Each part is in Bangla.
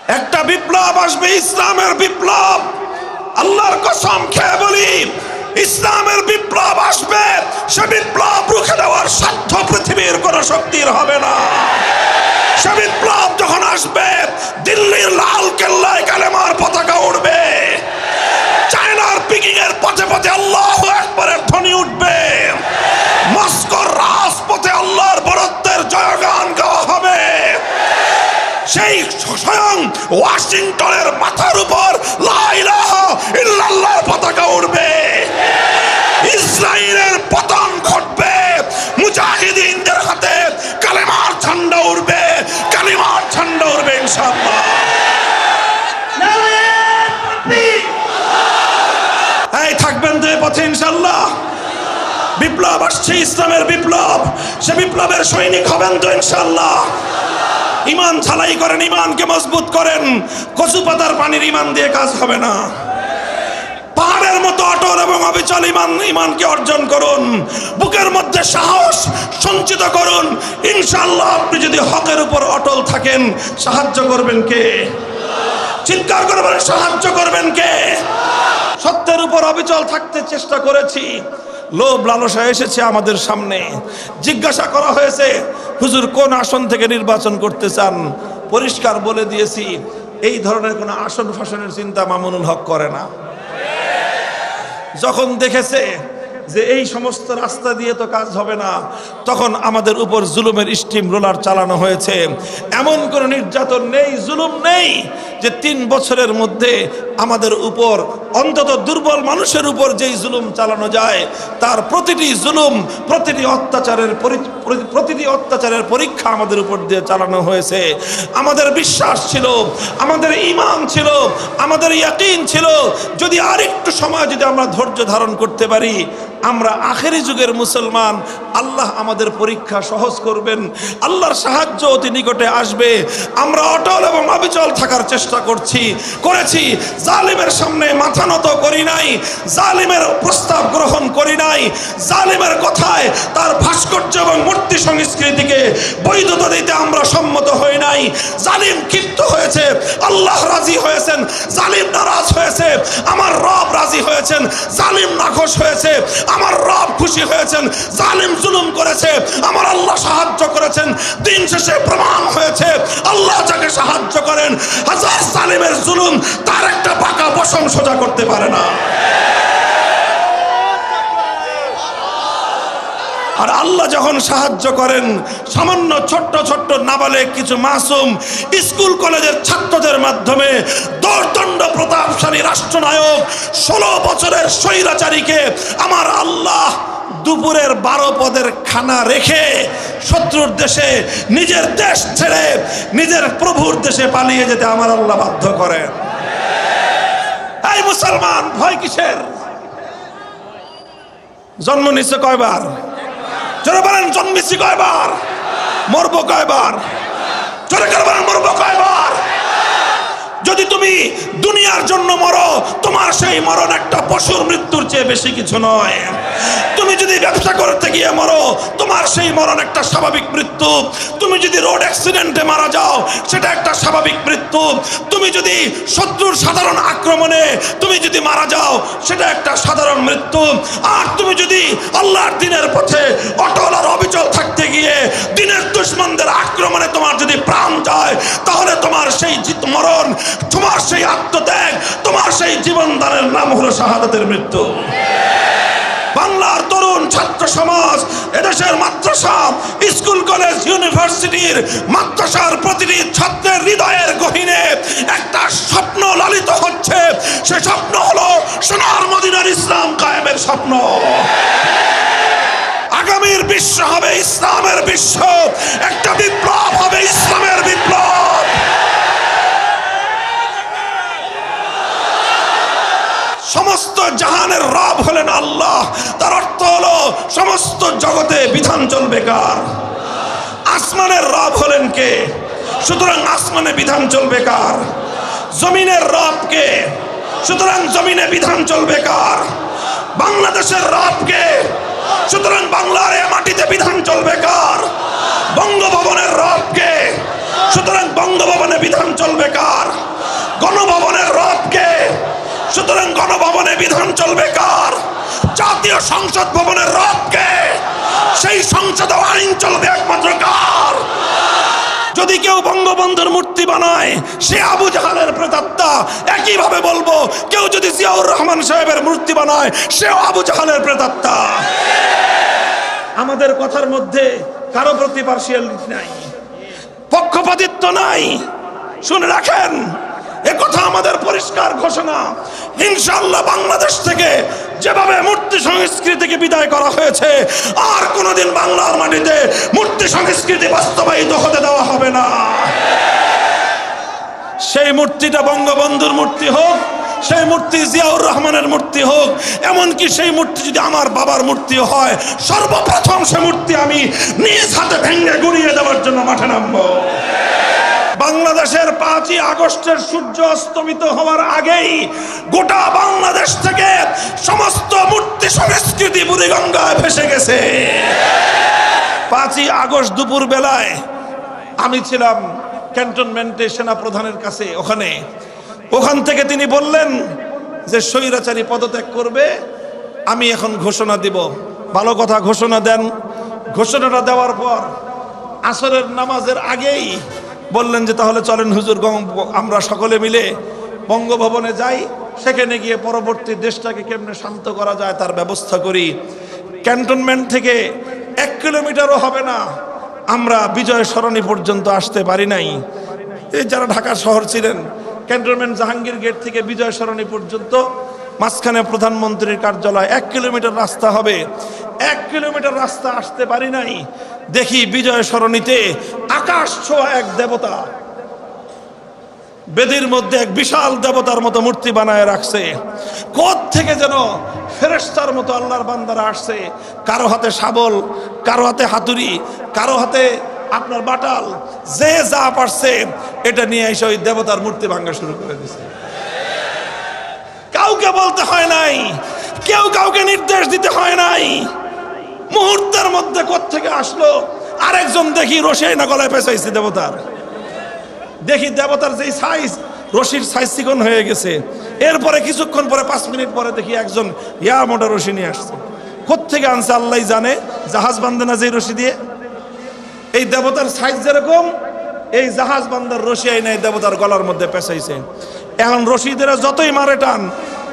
একটা বিপ্লব আসবে, ইসলামের বিপ্লব। আল্লাহর কসম খেয়ে বলি, ইসলামের বিপ্লব আসবে। সে বিপ্লব রুখে দেওয়ার সাধ্য পৃথিবীর কোন শক্তির হবে না। সে বিপ্লব যখন আসবে, দিল্লির লাল কেল্লায় কালেমার পতাকা উঠবে, চায়নার পিকিং এর পথে পথে আল্লাহু আকবারের ধ্বনি উঠবে, মস্কোর রাজপথে আল্লাহর বরত্বের জয়গান গাওয়া হবে। সেই স্বয়ং ওয়াশিংটনের মাথার উপর লা ইলাহা ইল্লাল্লাহর পতাকা উঠবে। ইসরায়েলের পতন ঘটবে, মুজাহিদিনদের হাতে কালেমার ঝান্ডা উঠবে, কালিমার ঝান্ডা উঠবে ইনশাআল্লাহ। এই থাকবেন তো এই পথে ইনশাআল্লাহ। বিপ্লব আসছে, ইসলামের বিপ্লব। সে বিপ্লবের সৈনিক হবেন তো ইনশাআল্লাহ। ইমান ঝালাই করেন, ইমানকে মজবুত করেন। কচু পাতার পানির ইমান দিয়ে কাজ হবে না। পাহাড়ের মতো অটল এবং অবিচল ইমানকে অর্জন করুন। বুকের মধ্যে সাহস সঞ্চিত করুন। ইনশাআল্লাহ আপনি যদি হকের উপর অটল থাকেন, সাহায্য করবেন কে? চিৎকার করবেন, সাহায্য করবেন কে? সত্যের উপর অবিচল থাকতে চেষ্টা করেছি। লোভ লালসা এসেছে আমাদের সামনে। জিজ্ঞাসা করা হয়েছে, হুজুর কোন আসন থেকে নির্বাচন করতে চান? পরিষ্কার বলে দিয়েছি, এই ধরনের কোন আসন ফাসনের চিন্তা মামুনুল হক করে না। যখন দেখেছে যে এই সমস্ত রাস্তা দিয়ে তো কাজ হবে না, তখন আমাদের উপর জুলুমের স্টিম রোলার চালানো হয়েছে। এমন কোনো নির্যাতন নেই, জুলুম নেই যে 3 বছরের মধ্যে আমাদের উপর, অন্তত দুর্বল মানুষের উপর যেই জুলুম চালানো যায়, তার প্রতিটি জুলুম, প্রতিটি অত্যাচারের পরীক্ষা আমাদের উপর দিয়ে চালানো হয়েছে। আমাদের বিশ্বাস ছিল, আমাদের ঈমান ছিল, আমাদের ইয়াকিন ছিল, যদি আরেকটু সময় যদি আমরা ধৈর্য ধারণ করতে পারি, আমরা আখেরি যুগের মুসলমান। আল্লাহ আমাদের পরীক্ষা সহজ করবেন, আল্লাহর সাহায্য অতি নিকটে আসবে। আমরা অটল এবং অবিচল থাকার চেষ্টা করেছি। জালিমের সামনে মাথা নত করি নাই, জালিমের প্রস্তাব গ্রহণ করি নাই, জালিমের কথায় তার ভাস্কর্য এবং মূর্তি সংস্কৃতিকে বৈধতা দিতে আমরা সম্মত হই নাই। জালিম ক্ষিপ্ত হয়েছে, আল্লাহ রাজি হয়েছেন। জালিম নারাজ হয়েছে, আমার রব রাজি হয়েছেন। জালিম নাখোশ হয়েছে, আমার রব খুশি হয়েছেন। জালিম জুলুম করেছে, আমার আল্লাহ সাহায্য করেছেন। দিন শেষে প্রমাণ হয়েছে, আল্লাহ যাকে সাহায্য করেন, হাজার জালিমের জুলুম তার একটা পাকা পশম সোজা করতে পারে না। আর আল্লাহ যখন সাহায্য করেন, সামান্য ছোট্ট ছোট্ট নাবালেগ কিছু মাসুম স্কুল কলেজের ছাত্রদের মাধ্যমে দোর্দণ্ড প্রতাপশালী রাষ্ট্রনায়ক 16 বছরের স্বৈরাচারীকে আমার আল্লাহ দুপুরের 12 পদের খানা রেখে শত্রুর দেশে, নিজের দেশ ছেড়ে নিজের প্রভুর দেশে পালিয়ে যেতে আমার আল্লাহ বাধ্য করেন। এই মুসলমান, ভয় কিসের? জন্ম নিচ্ছে কয়বার? জোরে বলেন, জন্মেছি কয়বার? মরবো কয়বার? জোরে করে বলেন, মরবো কয়বার? যদি তুমি দুনিয়ার জন্য মরো, তোমার সেই মরণ একটা পশুর মৃত্যুর চেয়ে বেশি কিছু নয়। তুমি যদি ব্যবসা করতে গিয়ে মরো, তোমার সেই মরণ একটা স্বাভাবিক মৃত্যু। তুমি যদি রোড অ্যাক্সিডেন্টে মারা যাও, সেটা একটা স্বাভাবিক মৃত্যু। তুমি যদি শত্রুর সাধারণ আক্রমণে তুমি যদি মারা যাও, সেটা একটা সাধারণ মৃত্যু। আর তুমি যদি আল্লাহর দ্বীনের পথে অটল আর অবিচল থাকতে গিয়ে দ্বীনের দুশমনদের আক্রমণে তোমার যদি প্রাণ যায়, তাহলে তোমার সেই মরণ, তোমার সেই আত্মত্যাগ, তোমার সেই জীবনদানের নাম হলো শাহাদাতের মৃত্যু। বাংলার তরুণ ছাত্র সমাজ, এদেশের মাদ্রাসা, স্কুল কলেজ, ইউনিভার্সিটির মাদ্রাসার প্রতিটি ছাত্রের হৃদয়ের গহীনে একটা স্বপ্ন লালিত হচ্ছে। সে স্বপ্ন হলো সোনার মদিনার ইসলাম কায়েমের স্বপ্ন। আগামীর বিশ্ব হবে ইসলামের বিশ্ব, একটা বিপ্লব হবে ইসলামের বিপ্লব। সমস্ত জাহানের রব হলেন আল্লাহ। তার অর্থ হলো সমস্ত জগতে বিধান চলবে কার? আসমানের রব হলেন কে? সুতরাং আসমানে বিধান চলবে কার? জমিনের রব কে? সুতরাং জমিনে বিধান চলবে কার? বাংলাদেশের রব কে? সুতরাং বাংলার এ মাটিতে বিধান চলবে কার? বঙ্গভবনের রব কে? সুতরাং বঙ্গভবনে বিধান চলবে কার? ন্যায় বিধান চলবে কার? জাতীয় সংসদ ভবনের রবকে, সেই সংসদে আইন চলবে একমাত্র কার? যদি কেউ বঙ্গবন্ধুর মূর্তি বানায় সে আবু জাহালের প্রেতাত্মা। একইভাবে বলবো, কেউ যদি জিয়াউর রহমান সাহেবের মূর্তি বানায় সেও আবু জাহালের প্রেতাত্মা। আমাদের কথার মধ্যে কারো প্রতি পার্সিয়ালিটি নাই, পক্ষপাতিত্ব নাই। শুনে রাখেন, এ কথা আমাদের পরিষ্কার ঘোষণা। ইনশাআল্লাহ বাংলাদেশ থেকে যেভাবে মূর্তি সংস্কৃতিকে বিদায় করা হয়েছে, আর কোনোদিন বাংলার মাটিতে মূর্তি সংস্কৃতি বাস্তবায়িত হতে দেওয়া হবে না। সেই মূর্তিটা বঙ্গবন্ধুর মূর্তি হোক, সেই মূর্তি জিয়াউর রহমানের মূর্তি হোক, এমনকি সেই মূর্তি যদি আমার বাবার মূর্তি হয়, সর্বপ্রথম সে মূর্তি আমি নিজ হাতে ভেঙে গুড়িয়ে দেওয়ার জন্য মাঠে নামবো। বাংলাদেশের 5ই আগস্টের সূর্য অস্তমিত হওয়ার আগেই গোটা বাংলাদেশ থেকে সমস্ত মূর্তি সংস্কৃতি বুড়িগঙ্গায় ভেসে গেছে। 5ই আগস্ট দুপুর বেলায় আমি ছিলাম ক্যান্টনমেন্টে সেনা প্রধানের কাছে। ওখান থেকে তিনি বললেন যে স্বৈরাচারী পদত্যাগ করবে, আমি এখন ঘোষণা দিব। ভালো কথা, ঘোষণা দেন। ঘোষণাটা দেওয়ার পর আসরের নামাজের আগেই বললেন যে তাহলে চলেন হুজুর, আমরা সকলে মিলে বঙ্গভবনে যাই, সেখানে গিয়ে পরবর্তী দেশটাকে কেমনে শান্ত করা যায় তার ব্যবস্থা করি। ক্যান্টনমেন্ট থেকে 1 কিলোমিটারও হবে না, আমরা বিজয় সরণি পর্যন্ত আসতে পারি নাই। এই যারা ঢাকা শহর ছিলেন, ক্যান্টনমেন্ট জাহাঙ্গীর গেট থেকে বিজয় সরণি পর্যন্ত মাঝখানে প্রধানমন্ত্রীর কার্যালয়, 1 কিলোমিটার রাস্তা হবে। 1 কিলোমিটার রাস্তা আসতে পারি নাই, দেখি বিজয় সরণিতে আকাশ ছোঁয়া এক দেবতা, বেদির মধ্যে এক বিশাল দেবতার মতো মূর্তি বানায় রাখছে। কোথ থেকে যেন ফেরেশতার মতো আল্লাহর বান্দারা আসছে, কারো হাতে শাবল, কারো হাতে হাতুড়ি, কারো হাতে আপনার বাটাল, যে যা পারছে এটা নিয়ে এসে ওই দেবতার মূর্তি ভাঙা শুরু করে দিছে। কাউকে বলতে হয় নাই, কেউ কাউকে নির্দেশ দিতে হয় নাই, মুহূর্তের মধ্যে কোত্থেকে আসলো। আরেকজন দেখি রশি না গলায় পেঁচাইছে দেবতার, দেখি দেবতার যেই সাইজ, রশির সাইজ চিকন হয়ে গেছে। এরপরে কিছুক্ষণ পরে 5 মিনিট পরে দেখি একজন ইয়া মোটা রশি নিয়ে আসছে। কোত্থেকে আনছে আল্লাহ জানে, জাহাজ বান্ধে না যে রশি দিয়ে, এই দেবতার সাইজ যেরকম, এই জাহাজ বান্ধার রশি আই নাই দেবতার গলার মধ্যে পেঁচাইছে। এখন রশিদের যতই মারে টান,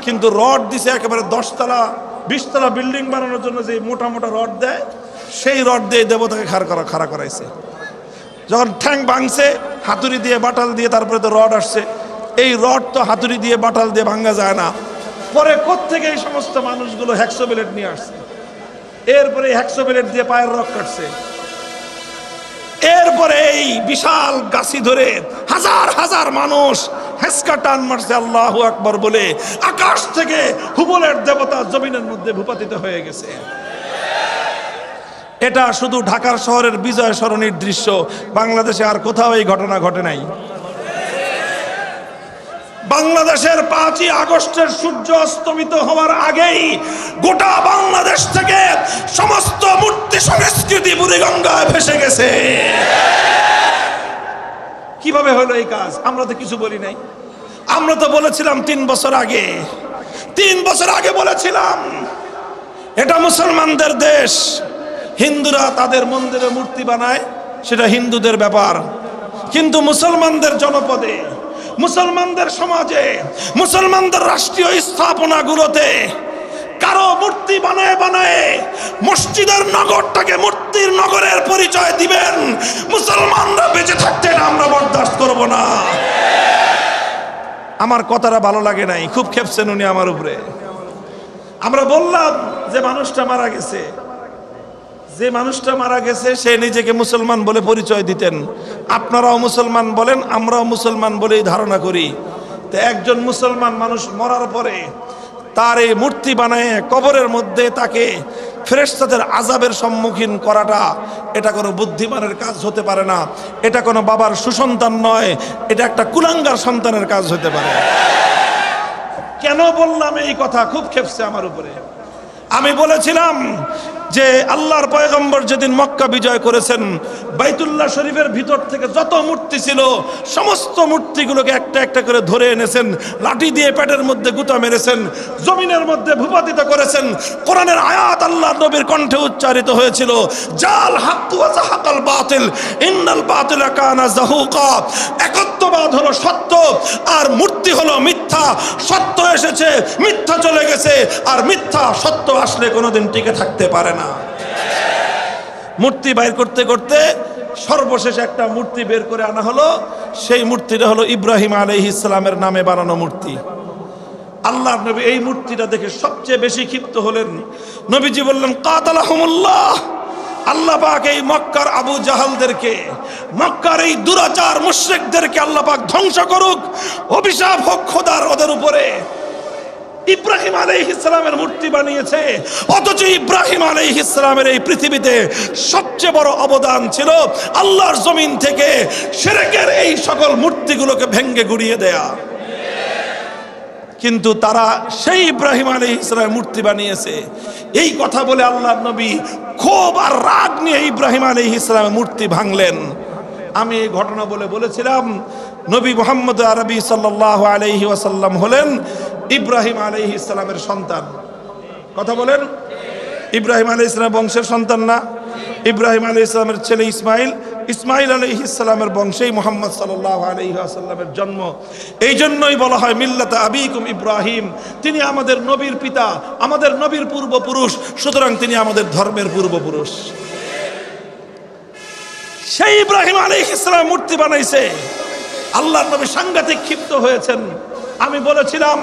কিন্তু রড দিছে একেবারে 10 তলা 20 তলা বিল্ডিং বানানোর জন্য যে মোটা মোটা রড দেয়, সেই রড দিয়ে দেবতাকে খাড়া করাইছে। যখন ঠ্যাং ভাঙছে, হাতুড়ি দিয়ে বাটাল দিয়ে তারপরে তো রড আসছে। এই রড তো হাতুড়ি দিয়ে বাটাল দিয়ে ভাঙা যায় না। পরে কোত্থেকে এই সমস্ত মানুষগুলো হ্যাকসো ব্লেড নিয়ে আসছে, এরপরে হ্যাকসো ব্লেড দিয়ে পায়ের রক কাটছে। এরপরে এই বিশাল গাছি ধরে হাজার হাজার মানুষ হেসকা টান মারছে আল্লাহু আকবার বলে, আকাশ থেকে হুবলের দেবতা জমিনের মধ্যে ভূপাতিত হয়ে গেছে। এটা শুধু ঢাকার শহরের বিজয় সরণির দৃশ্য, বাংলাদেশে আর কোথাও এই ঘটনা ঘটে নাই। বাংলাদেশের 5ই আগস্টের সূর্য অস্তমিত হওয়ার আগেই গোটা বাংলাদেশ থেকে সমস্ত মূর্তি সংস্কৃতি বুড়িগঙ্গায় ভেসে গেছে। কিভাবে হলো এই কাজ? আমরা তো কিছু বলি নাই। আমরা তো বলেছিলাম 3 বছর আগে, 3 বছর আগে বলেছিলাম এটা মুসলমানদের দেশ, হিন্দুরা তাদের মন্দিরে মূর্তি বানায়, সেটা হিন্দুদের ব্যাপার। কিন্তু মুসলমানদের জনপদে, মুসলমানদের সমাজে, মুসলমানদের রাষ্ট্রীয় স্থাপনাগুলোতে কারো মূর্তি বানায় বানায় মসজিদের নগরটাকে মূর্তির নগরের পরিচয় দিবেন, মুসলমানরা বেঁচে থাকতে আমরা বরদাস্ত করব না। আমার কথাটা ভালো লাগে নাই, খুব খেপছেন উনি আমার উপরে। আমরা বললাম যে মানুষটা মারা গেছে, যে মানুষটা মারা গেছে সে নিজেকে মুসলমান বলে পরিচয় দিতেন। আপনারাও মুসলমান বলেন, আমরাও মুসলমান বলেই ধারণা করি। তো একজন মুসলমান মানুষ মরার পরে তার এই মূর্তি বানায় কবরের মধ্যে তাকে ফেরেশতাদের আযাবের সম্মুখীন করাটা, এটা কোনো বুদ্ধিমানের কাজ হতে পারে না। এটা কোনো বাবার সুসন্তান নয়, এটা একটা কুলাঙ্গার সন্তানের কাজ হতে পারে। কেন বললাম এই কথা? খুব খেপছে আমার উপরে। আমি বলেছিলাম যে আল্লাহর পয়গম্বর যেদিন মক্কা বিজয় করেছেন, বাইতুল্লাহ শরীফের ভিতর থেকে যত মূর্তি ছিল সমস্ত মূর্তিগুলোকে একটা একটা করে ধরে এনেছেন, লাঠি দিয়ে পেটের মধ্যে গুতা মেরেছেন, জমিনের মধ্যে ভূপাতিত করেছেন। কোরআনের আয়াত আল্লাহর নবীর কণ্ঠে উচ্চারিত হয়েছিল, জাল হাক্কু ওয়া যাহাকাল বাতিল ইন্নাল বাতিলা কানা যাহুকা। একত্ববাদ হলো সত্য আর মূর্তি হলো মিথ্যা। সত্য এসেছে, মিথ্যা চলে গেছে, আর মিথ্যা সত্য আসলে কোনোদিন টিকে থাকতে পারে না। মূর্তি বাইর করতে করতে সর্বশেষ একটা মূর্তি বের করে আনা হলো। সেই মূর্তিটা হলো ইব্রাহিম আলাইহিস সালামের নামে বানানো মূর্তি। আল্লাহর নবী এই মূর্তিটা দেখে সবচেয়ে বেশি ক্ষিপ্ত হলেন। নবীজি বললেন, কাতালাহুমুল্লাহ, আল্লাহ পাক এই মক্কার আবু জাহালদেরকে, মক্কার এই দুরাচার মুশরিকদেরকে আল্লাহ পাক ধ্বংস করুক, অভিশাপ হোক খোদার ওদের উপরে। ইব্রাহিম আলাইহিস সালামের মূর্তি বানিয়েছে, অথচ ইব্রাহিম আলাইহিস সালামের এই পৃথিবীতে সবচেয়ে বড় অবদান ছিল আল্লাহর জমিন থেকে শিরকের এই সকল মূর্তিগুলোকে ভেঙে গুড়িয়ে দেয়া। কিন্তু তারা সেই ইব্রাহিম আলাইহিস সালামের মূর্তি বানিয়েছে। এই কথা বলে আল্লাহর নবী ক্ষোভ আর রাগ নিয়ে ইব্রাহিম আলাইহিস সালামের মূর্তি ভাঙলেন। আমি এই ঘটনা বলেছিলাম, নবী মুহাম্মদ আরবি সাল্লাল্লাহু আলাইহি ওয়াসাল্লাম হলেন ইব্রাহিম আলাইহিস সালামের সন্তান। কথা বলেন, ইব্রাহিম আলাইহিস সালামের বংশের সন্তান না? ইব্রাহিম আলাইহিস সালামের ছেলে ইসমাইল, ইসমাইল আলাইহিস সালামের বংশেই মুহাম্মদ সাল্লাল্লাহু আলাইহি ওয়াসাল্লামের জন্ম। এই জন্যই বলা হয় মিল্লাতা আবিকুম ইব্রাহিম, তিনি আমাদের নবীর পিতা, আমাদের নবীর পূর্বপুরুষ, সুতরাং তিনি আমাদের ধর্মের পূর্বপুরুষ। সেই ইব্রাহিম আলাইহিস সালাম মূর্তি বানাইছে। আল্লাহর নবী সাংঘাতিক ক্ষিপ্ত হয়েছেন। আমি বলেছিলাম,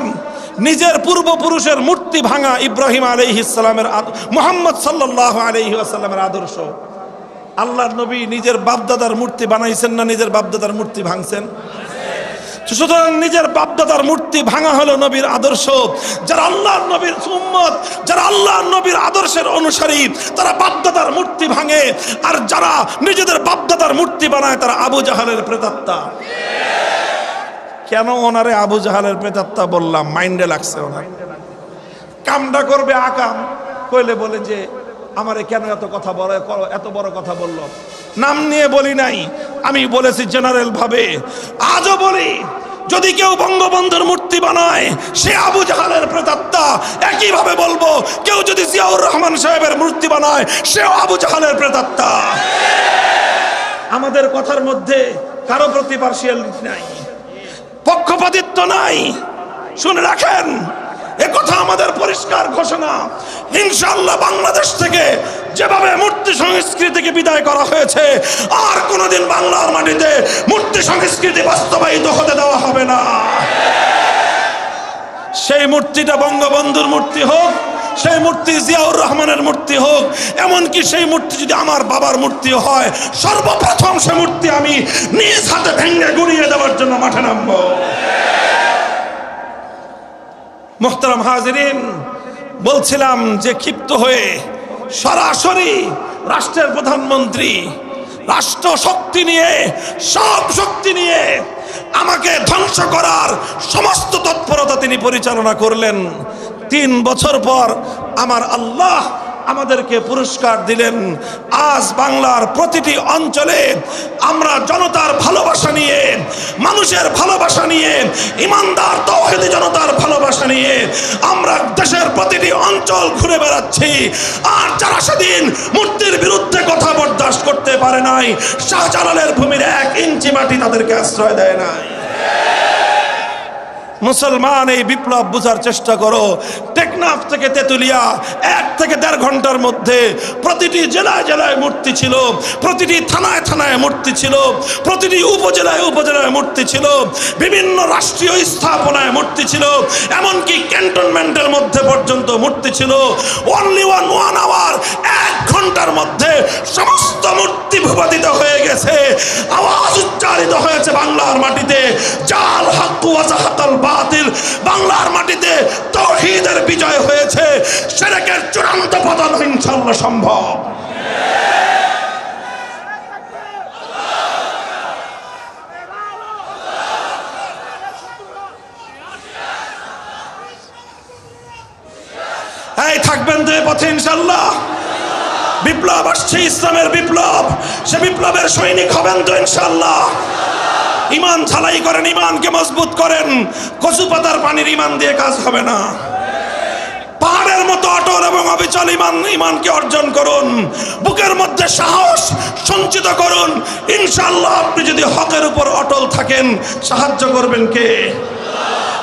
নিজের পূর্বপুরুষের মূর্তি ভাঙা ইব্রাহিম আলাইহিস সালামের, মুহাম্মদ সাল্লাল্লাহু আলাইহি ওয়াসাল্লামের আদর্শ। আল্লাহর নবী নিজের বাপদাদার মূর্তি বানাইছেন না নিজের বাপদাদার মূর্তি ভাঙছেন? সুতরাং নিজের বাপদাদার মূর্তি ভাঙা হলো নবীর আদর্শ। যারা আল্লাহর নবীর উম্মত, যারা আল্লাহর নবীর আদর্শের অনুসারী, তারা বাপদাদার মূর্তি ভাঙে। আর যারা নিজেদের বাপদাদার মূর্তি বানায় তারা আবু জাহালের প্রেতাত্মা। কেন ওনারে আবু জাহালের প্রেতাত্মা বললাম? মাইন্ডে লাগছে ওনার। কামটা করবে আকাম কইলে বলে যে আমারে কেন এত বড় কথা বললো। নাম নিয়ে বলি নাই, আমি বলেছি জেনারেল ভাবে। আজও বলি, যদি কেউ বঙ্গবন্ধুর মূর্তি বানায় সে আবু জাহালের প্রেতাত্মা। একই ভাবে বলবো, কেউ যদি জিয়াউর রহমান সাহেবের মূর্তি বানায় সেও আবু জাহালের প্রেতাত্মা। আমাদের কথার মধ্যে কারো প্রতি পার্সিয়ালিটি নাই, পক্ষপাতিত্ব নাই। শুনে রাখেন, এ কথা আমাদের পরিষ্কার ঘোষণা। ইনশাআল্লাহ বাংলাদেশ থেকে যেভাবে মূর্তি সংস্কৃতিকে বিদায় করা হয়েছে, আর কোনোদিন বাংলার মাটিতে মূর্তি সংস্কৃতি বাস্তবায়িত হতে দেওয়া হবে না। সেই মূর্তিটা বঙ্গবন্ধুর মূর্তি হোক, সেই মূর্তি জিয়াউর রহমানের মূর্তি হোক, এমনকি সেই মূর্তি যদি আমার বাবার মূর্তি হয়, সর্বপ্রথম সে মূর্তি আমি নিজ হাতে ভেঙে গুড়িয়ে দেওয়ার জন্য মাঠে নামবো। মুহতারাম হাজিরিন, বলছিলাম যে ক্ষিপ্ত হয়ে সরাসরি রাষ্ট্রের প্রধানমন্ত্রী রাষ্ট্র শক্তি নিয়ে, সব শক্তি নিয়ে আমাকে ধ্বংস করার সমস্ত তৎপরতা তিনি পরিচালনা করলেন। 3 বছর পর আমার আল্লাহ আমাদেরকে পুরস্কার দিলেন। আজ বাংলার প্রতিটি অঞ্চলে আমরা জনতার ভালোবাসা নিয়ে, মানুষের ভালোবাসা নিয়ে, ইমানদার তাওহীদি জনতার ভালোবাসা নিয়ে আমরা দেশের প্রতিটি অঞ্চল ঘুরে বেড়াচ্ছি। আর যারা সেদিন মূর্তির বিরুদ্ধে কথা বরদাস্ত করতে পারে নাই, শাহজালালের ভূমির 1 ইঞ্চি মাটি তাদেরকে আশ্রয় দেয় নাই। মুসলমান, এই বিপ্লব বোঝার চেষ্টা করো। টেকনাফ থেকে তেতুলিয়া 1 থেকে 1.5 ঘন্টার মধ্যে প্রতিটি জেলায় জেলায় মূর্তি ছিল, প্রতিটি থানায় থানায় মূর্তি ছিল, প্রতিটি উপজেলায় উপজেলায় মূর্তি ছিল, বিভিন্ন রাষ্ট্রীয় স্থাপনায় মূর্তি ছিল, এমনকি ক্যান্টনমেন্টের মধ্যে পর্যন্ত মূর্তি ছিল। অনলি 1 আওয়ার, 1 ঘন্টার মধ্যে সমস্ত মূর্তি ভূপাতিত হয়ে গেছে। আওয়াজ উচ্চারিত হয়েছে বাংলার মাটিতে, জাল হাক্কু ওয়া যাহাকাল বাতিল। বাংলার মাটিতে তাওহীদের বিজয় হয়েছে, শিরকের চূড়ান্ত পতন ইনশাআল্লাহ সম্ভব। এই থাকবেন তো এই পথে ইনশাআল্লাহ। বিপ্লব আসছে, ইসলামের বিপ্লব। সে বিপ্লবের সৈনিক হবেন তো ইনশাআল্লাহ? ইমান ঝালাই করেন, ইমানকে মজবুত করেন। কচু পাতার পানির ইমান দিয়ে কাজ হবে না। পাহাড়ের মতো অটল এবং অবিচল ইমানকে অর্জন করুন। বুকের মধ্যে সাহস সঞ্চিত করুন। ইনশাআল্লাহ আপনি যদি হকের উপর অটল থাকেন, সাহায্য করবেন কে?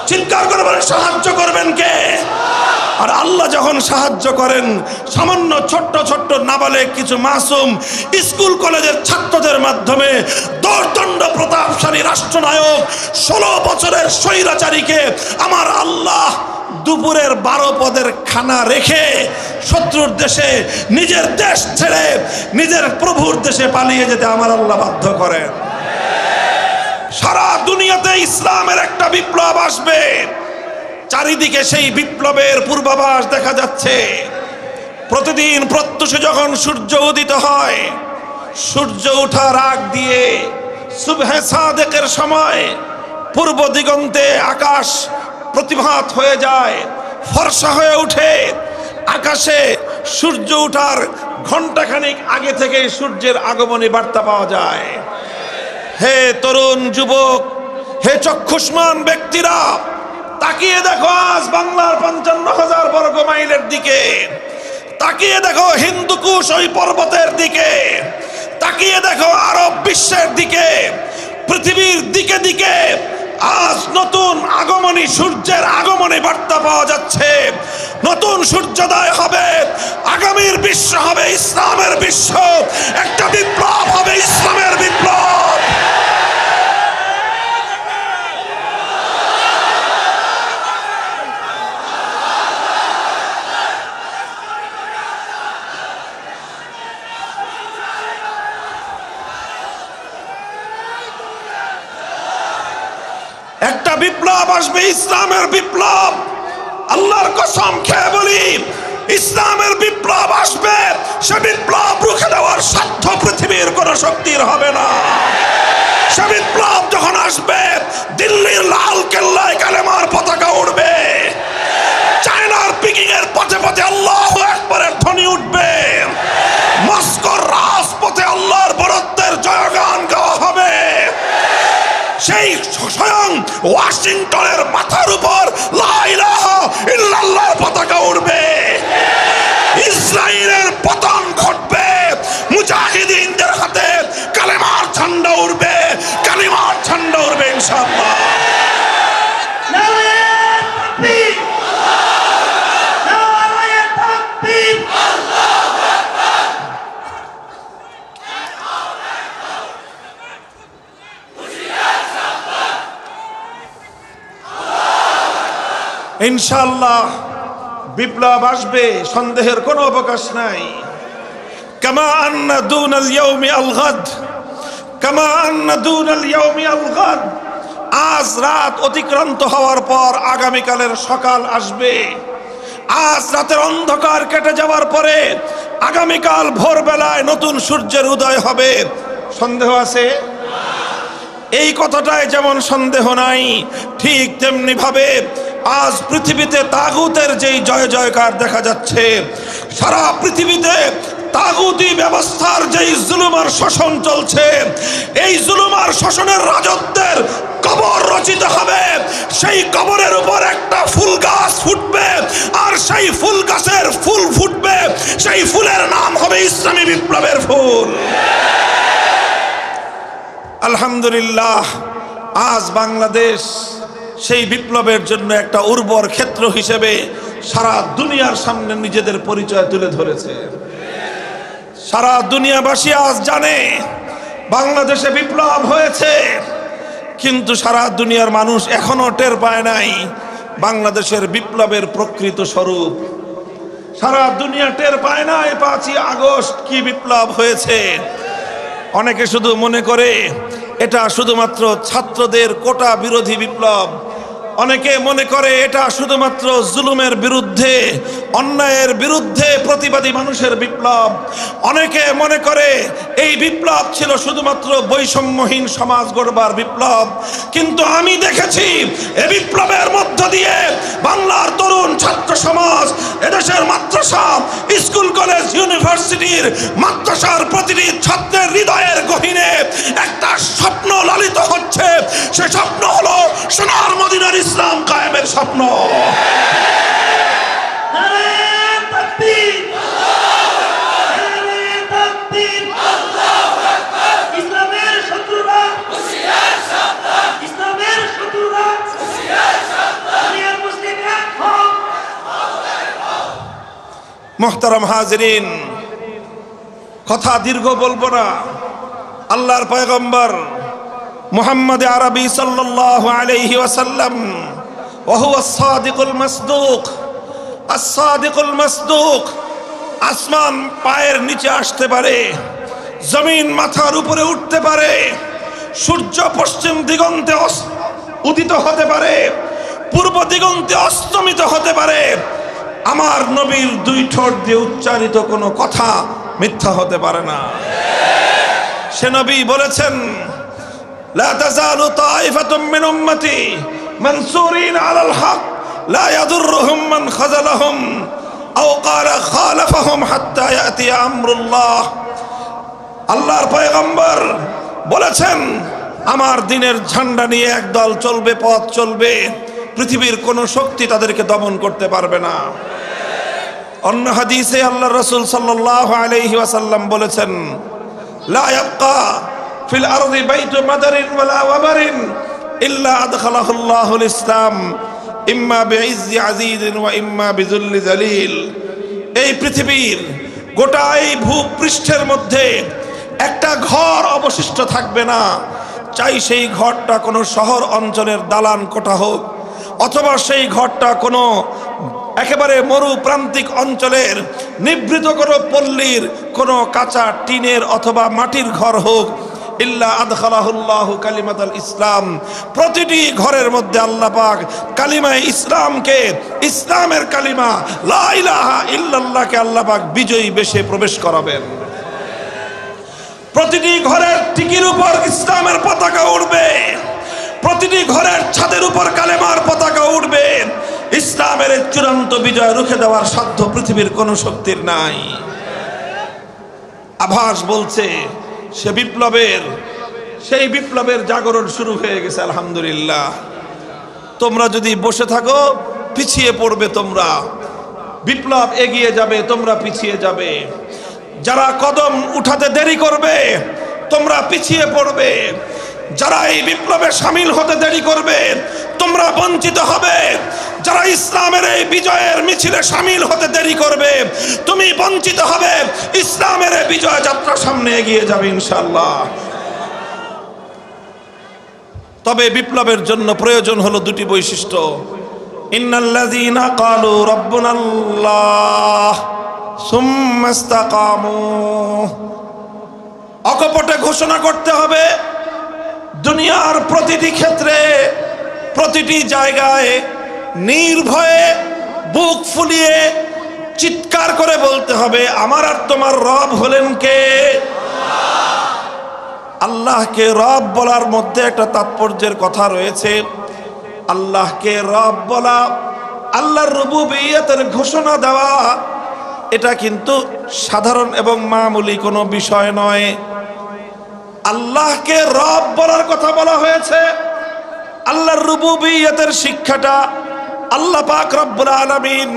চিৎকার করবেন, সাহায্য করবেন কে? আর আল্লাহ যখন সাহায্য করেন, সামান্য ছোট্ট ছোট্ট নাবালেগ কিছু মাসুম স্কুল কলেজের ছাত্রদের মাধ্যমে দর্দণ্ড প্রতাপশালী রাষ্ট্রনায়ক 16 বছরের স্বৈরাচারীকে আমার আল্লাহ দুপুরের 12 পদের খানা রেখে শত্রুর দেশে, নিজের দেশ ছেড়ে নিজের প্রভুর দেশে পালিয়ে যেতে আমার আল্লাহ বাধ্য করেন। সারা দুনিয়াতে ইসলামের একটা বিপ্লব আসবে। চারিদিকে সেই বিপ্লবের পূর্বাভাস দেখা যাচ্ছে। প্রতিদিন প্রত্যুষে যখন সূর্য উদিত হয়, সূর্য ওঠার আগ দিয়ে সুবহে সাদেকের সময় পূর্ব দিগন্তে আকাশ প্রতিভাত হয়ে যায়, ফর্সা হয়ে ওঠে। আকাশে সূর্য ওঠার ঘণ্টাখানিক আগে থেকে সূর্যের আগমনী বার্তা পাওয়া যায়। হে তরুণ যুবক, হে চক্ষুষ্মান ব্যক্তিরা, তাকিয়ে দেখো আজ বাংলার 55,000 বর্গ মাইলের দিকে। তাকিয়ে দেখো হিন্দুকুশ ওই পর্বতের দিকে। তাকিয়ে দেখো আরব বিশ্বের দিকে। পৃথিবীর দিকে দিকে আজ নতুন আগমনী, সূর্যের আগমনী বার্তা পাওয়া যাচ্ছে। নতুন সূর্যোদয় হবে। আগামীর বিশ্ব হবে ইসলামের বিশ্ব। একটা বিপ্লব হবে, ইসলামের বিপ্লব। একটা বিপ্লব আসবে, ইসলামের বিপ্লব। আল্লাহর কসম খেয়ে বলি, ইসলামের বিপ্লব আসবে। সে বিপ্লব রুখে দেওয়ার সাধ্য পৃথিবীর কোন শক্তির হবে না। সে বিপ্লব যখন আসবে, দিল্লির লাল কেল্লায় কালেমার পতাকা উঠবে। চায়নার পিকিং এর পথে পথে আল্লাহু আকবারের ধ্বনি উঠবে। মস্কোর রাজপথে আল্লাহর বরত্বের জয়গান গাওয়া হবে। সেই স্বয়ং ওয়াশিংটনের মাথার উপর লা ইলাহা ইল্লাল্লাহর পতাকা উঠবে। ইসরায়েলের পতন ঘটবে। মুজাহিদিনদের হাতে কালেমার ঝান্ডা উঠবে। কালেমার ঝান্ডা উঠবে ইনশাআল্লাহ। ইনশাআল্লাহ বিপ্লব আসবে, সন্দেহের কোনো অবকাশ নাই। কামা আন্না দুনাল ইয়াউমি আল গাদ, কামা আন্না দুনাল ইয়াউমি আল গাদ। আজ রাত অতিক্রান্ত হওয়ার পর আগামীকালের সকাল আসবে। আজ রাতের অন্ধকার কেটে যাওয়ার পরে আগামীকাল ভোরবেলায় নতুন সূর্যের উদয় হবে। সন্দেহ আছে? এই কথাটায় যেমন সন্দেহ নাই, ঠিক তেমনি ভাবে আজ পৃথিবীতে তাগুতের যেই জয় জয়কার দেখা যাচ্ছে, সারা পৃথিবীতে তাগুতি ব্যবস্থার যেই জুলুম আর শোষণ চলছে, এই জুলুম আর শোষণের রাজত্বের কবর রচিত হবে। সেই কবরের উপর একটা ফুল গাছ ফুটবে, আর সেই ফুল গাছের ফুল ফুটবে। সেই ফুলের নাম হবে ইসলামী বিপ্লবের ফুল। আলহামদুলিল্লাহ, আজ বাংলাদেশ সেই বিপ্লবের জন্য একটা উর্বর ক্ষেত্র হিসেবে সারা দুনিয়ার সামনে নিজেদের পরিচয় তুলে ধরেছে। সারা দুনিয়াবাসী আজ জানে বাংলাদেশে বিপ্লব হয়েছে, কিন্তু সারা দুনিয়ার মানুষ এখনো টের পায় নাই বাংলাদেশের বিপ্লবের প্রকৃত স্বরূপ। সারা দুনিয়া টের পায় নাই 5ই আগস্ট কি বিপ্লব হয়েছে। অনেকে শুধু মনে করে এটা শুধুমাত্র ছাত্রদের কোটা বিরোধী বিপ্লব। অনেকে মনে করে এটা শুধুমাত্র জুলুমের বিরুদ্ধে, অন্যায়ের বিরুদ্ধে প্রতিবাদী মানুষের বিপ্লব। অনেকে মনে করে এই বিপ্লব ছিল শুধুমাত্র বৈষম্যহীন সমাজ গড়বার বিপ্লব। কিন্তু আমি দেখেছি এই বিপ্লবের মধ্য দিয়ে বাংলার তরুণ ছাত্র সমাজ, এদেশের মাদ্রাসা, স্কুল কলেজ ইউনিভার্সিটির মাদ্রাসার প্রতিটি ছাত্রের হৃদয়ের গহীনে একটা স্বপ্ন লালিত হচ্ছে। সে স্বপ্ন হলো সোনার মদিনার ইসলাম কায়েমের স্বপ্ন। মুহতারাম হাজিরিন, কথা দীর্ঘ বলবো না। আল্লাহর পয়গম্বর মুহাম্মদ আরবি সাল্লাল্লাহু আলাইহি ওয়াসাল্লাম ওয়া হুয়া আস-সাদিকুল মাসদুক, আস-সাদিকুল মাসদুক। আসমান পায়ের নিচে আসতে পারে, জমিন মাথার উপরে উঠতে পারে, সূর্য পশ্চিম দিগন্তে উদিত হতে পারে, পূর্ব দিগন্তে অস্তমিত হতে পারে, আমার নবীর দুই ঠোঁট দিয়ে উচ্চারিত কোনো কথা মিথ্যা হতে পারে না। সে নবী বলেছেন, লা তাজালু তাইফাতুম মিন উম্মতি মানসুরিন আলাল হক লা ইয়াদুররুহুম মান খাযালাহুম আও ক্বালা খালাফাহুম হাত্তা ইয়াতি আমরুল্লাহ। আল্লাহর পয়গম্বর বলেছেন, আমার দ্বীনের ঝান্ডা নিয়ে একদল চলবে, পথ চলবে, পৃথিবীর কোন শক্তি তাদেরকে দমন করতে পারবে না। অন্য হাদিসে আল্লাহর রাসূল সাল্লাল্লাহু আলাইহি ওয়াসাল্লাম বলেছেন, লা ইয়াবকা ফিল আরদি বাইতু মাদারিন ওয়ালা ওয়াবারিন ইল্লা আদখালাহুল্লাহুল ইসলাম ইম্মা বিইজ্জি আজিজিন ওয়া ইম্মা বিযুল্লি জালিল। এই পৃথিবীর গোটা এই ভূপৃষ্ঠের মধ্যে একটা ঘর অবশিষ্ট থাকবে না, চাই সেই ঘরটা কোনো শহর অঞ্চলের দালান কোঠা হোক, অথবা সেই ঘরটা কোনো একেবারে মরু প্রান্তিক অঞ্চলের নিভৃত কোনো পল্লীর কোনো কাঁচা টিনের অথবা মাটির ঘর হোক, ইল্লা আদখালাহুল্লাহু কালিমাতাল ইসলাম। প্রতিটি ঘরের মধ্যে আল্লাহ পাক কালিমায়ে ইসলামকে, ইসলামের কালিমা লা ইলাহা ইল্লাল্লাহকে আল্লাহ পাক বিজয়ী বেশে প্রবেশ করাবেন। প্রতিটি ঘরের টিকির উপর ইসলামের পতাকা উঠবে, প্রতিটি ঘরের ছাদের উপর কালেমার পতাকা উঠবে। ইসলামের চূড়ান্ত বিজয় রুখে দেওয়ার সাধ্য পৃথিবীর কোন শক্তির নাই। আভাস বলছে সেই বিপ্লবের জাগরণ শুরু হয়ে গেছে। আলহামদুলিল্লাহ। তোমরা যদি বসে থাকো পিছিয়ে পড়বে, তোমরা বিপ্লব এগিয়ে যাবে, তোমরা পিছিয়ে যাবে। যারা কদম উঠাতে দেরি করবে তোমরা পিছিয়ে পড়বে, যারা এই বিপ্লবে শামিল হতে দেরি করবে তোমরা বঞ্চিত হবে। যারা ইসলামের এই বিজয়ের মিছিলে শামিল হতে দেরি করবে তুমি বঞ্চিত হবে। ইসলামের এই বিজয় যাত্রা সামনে এগিয়ে যাবে ইনশাআল্লাহ। তবে বিপ্লবের জন্য প্রয়োজন হলো দুটি বৈশিষ্ট্য। ইন্নাল্লাযীনা ক্বালু রাব্বুনাল্লাহ সুম্মা ইসতাকামু। অকপটে ঘোষণা করতে হবে, দুনিয়ার প্রতিটি ক্ষেত্রে, প্রতিটি জায়গায় নির্ভয়ে বুক ফুলিয়ে চিৎকার করে বলতে হবে, আমার আর তোমার রব হলেন কে? আল্লাহকে রব বলার মধ্যে একটা তাৎপর্যের কথা রয়েছে। আল্লাহকে রব বলা, আল্লাহর রুবুবিয়তের ঘোষণা দেওয়া, এটা কিন্তু সাধারণ এবং মামুলি কোনো বিষয় নয়। আল্লাহকে রব বলার কথা বলা হয়েছে। আল্লাহর রুবুবিয়তের শিক্ষাটা আল্লাহ পাক রব্বুল আলামিন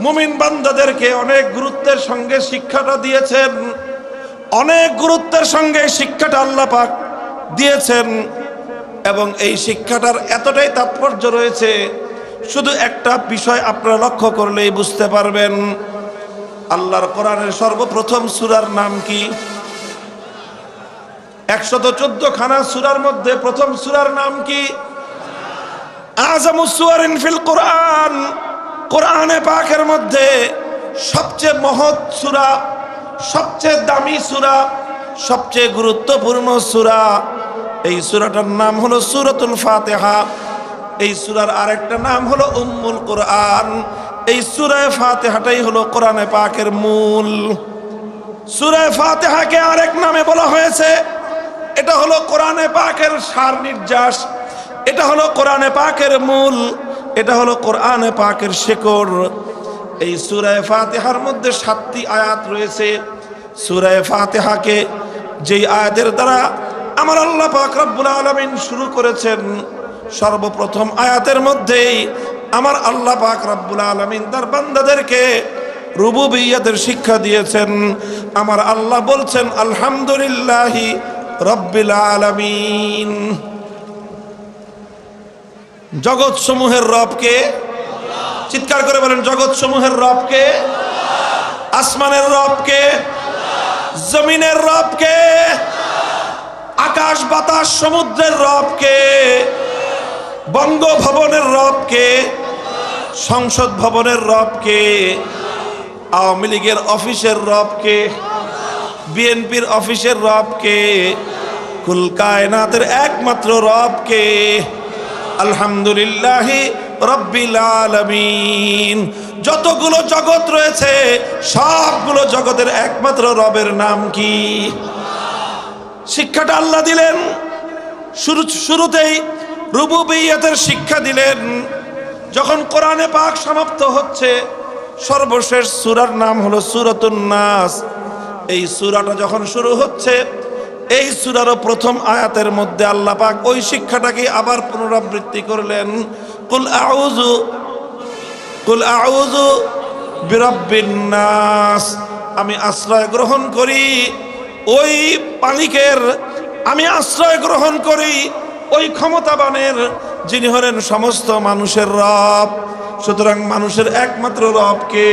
মুমিন বান্দাদেরকে অনেক গুরুত্বের সঙ্গে শিক্ষাটা দিয়েছেন। অনেক গুরুত্বের সঙ্গে শিক্ষাটা আল্লাহ পাক দিয়েছেন এবং এই শিক্ষাটার এতটাই তাৎপর্য রয়েছে, শুধু একটা বিষয় আপনারা লক্ষ্য করলেই বুঝতে পারবেন। আল্লাহর কোরআনের সর্বপ্রথম সূরার নাম কি? 114 খানা সূরার মধ্যে প্রথম সূরার নাম কি? আযামুস সূওয়ারিন ফিল কোরআন। কোরআনে পাকের মধ্যে সবচেয়ে মহৎ সূরা, সবচেয়ে দামি সূরা, সবচেয়ে গুরুত্বপূর্ণ সূরা, এই সূরাটার নাম হলো সূরাতুল ফাতিহা। এই সূরার আরেকটা নাম হলো উম্মুল কোরআন। এই সূরা ফাতিহাটাই হলো কোরআনে পাকের মূল। সূরা ফাতিহাকে আরেক নামে বলা হয়েছে, এটা হলো কোরআনে পাকের সার নির্যাস, এটা হলো কোরআনে পাকের মূল, এটা হলো কোরআনে পাকের শেকড়। এই সূরা ফাতিহার মধ্যে 7টি আয়াত রয়েছে। সূরা ফাতিহাকে যেই আয়াতের দ্বারা আমার আল্লাহ পাক রব্বুল আলামিন শুরু করেছেন, সর্বপ্রথম আয়াতের মধ্যেই আমার আল্লাহ পাক রব্বুল আলামিন তার বান্দাদেরকে রুবুবিয়্যতের শিক্ষা দিয়েছেন। আমার আল্লাহ বলছেন আলহামদুলিল্লাহি রাব্বিল আলামিন। জগৎ সমূহের রবকে, চিৎকার করে বলেন জগৎ সমূহের রবকে, আসমানের রবকে, জমিনের রবকে, আকাশ বাতাস সমুদ্রের রবকে, বঙ্গভবনের রবকে, সংসদ ভবনের রবকে, আওয়ামী লীগের অফিসের রবকে, বিএনপির অফিসের রবকে, কুল কায়নাতের একমাত্র রবকে। আলহামদুলিল্লাহি রাব্বিল আলামিন। যতগুলো জগৎ রয়েছে সবগুলো জগতের একমাত্র রবের নাম কি? শিক্ষাটা আল্লাহ দিলেন, শুরুতেই রুবুবিয়্যতের শিক্ষা দিলেন। যখন কোরআনে পাক সমাপ্ত হচ্ছে, সর্বশেষ সূরার নাম হলো সূরাতুন নাস। এই সূরাটা যখন শুরু হচ্ছে, এই সূরারও প্রথম আয়াতের মধ্যে আল্লাহ পাক ওই শিক্ষাটাকে আবার পুনরাবৃত্তি করলেন। কুল আউযু বিরাব্বিন নাস। আমি আশ্রয় গ্রহণ করি ওই মালিকের, আমি আশ্রয় গ্রহণ করি ওই ক্ষমতাবানের, যিনি হলেন সমস্ত মানুষের রব। সুতরাং মানুষের একমাত্র রবকে।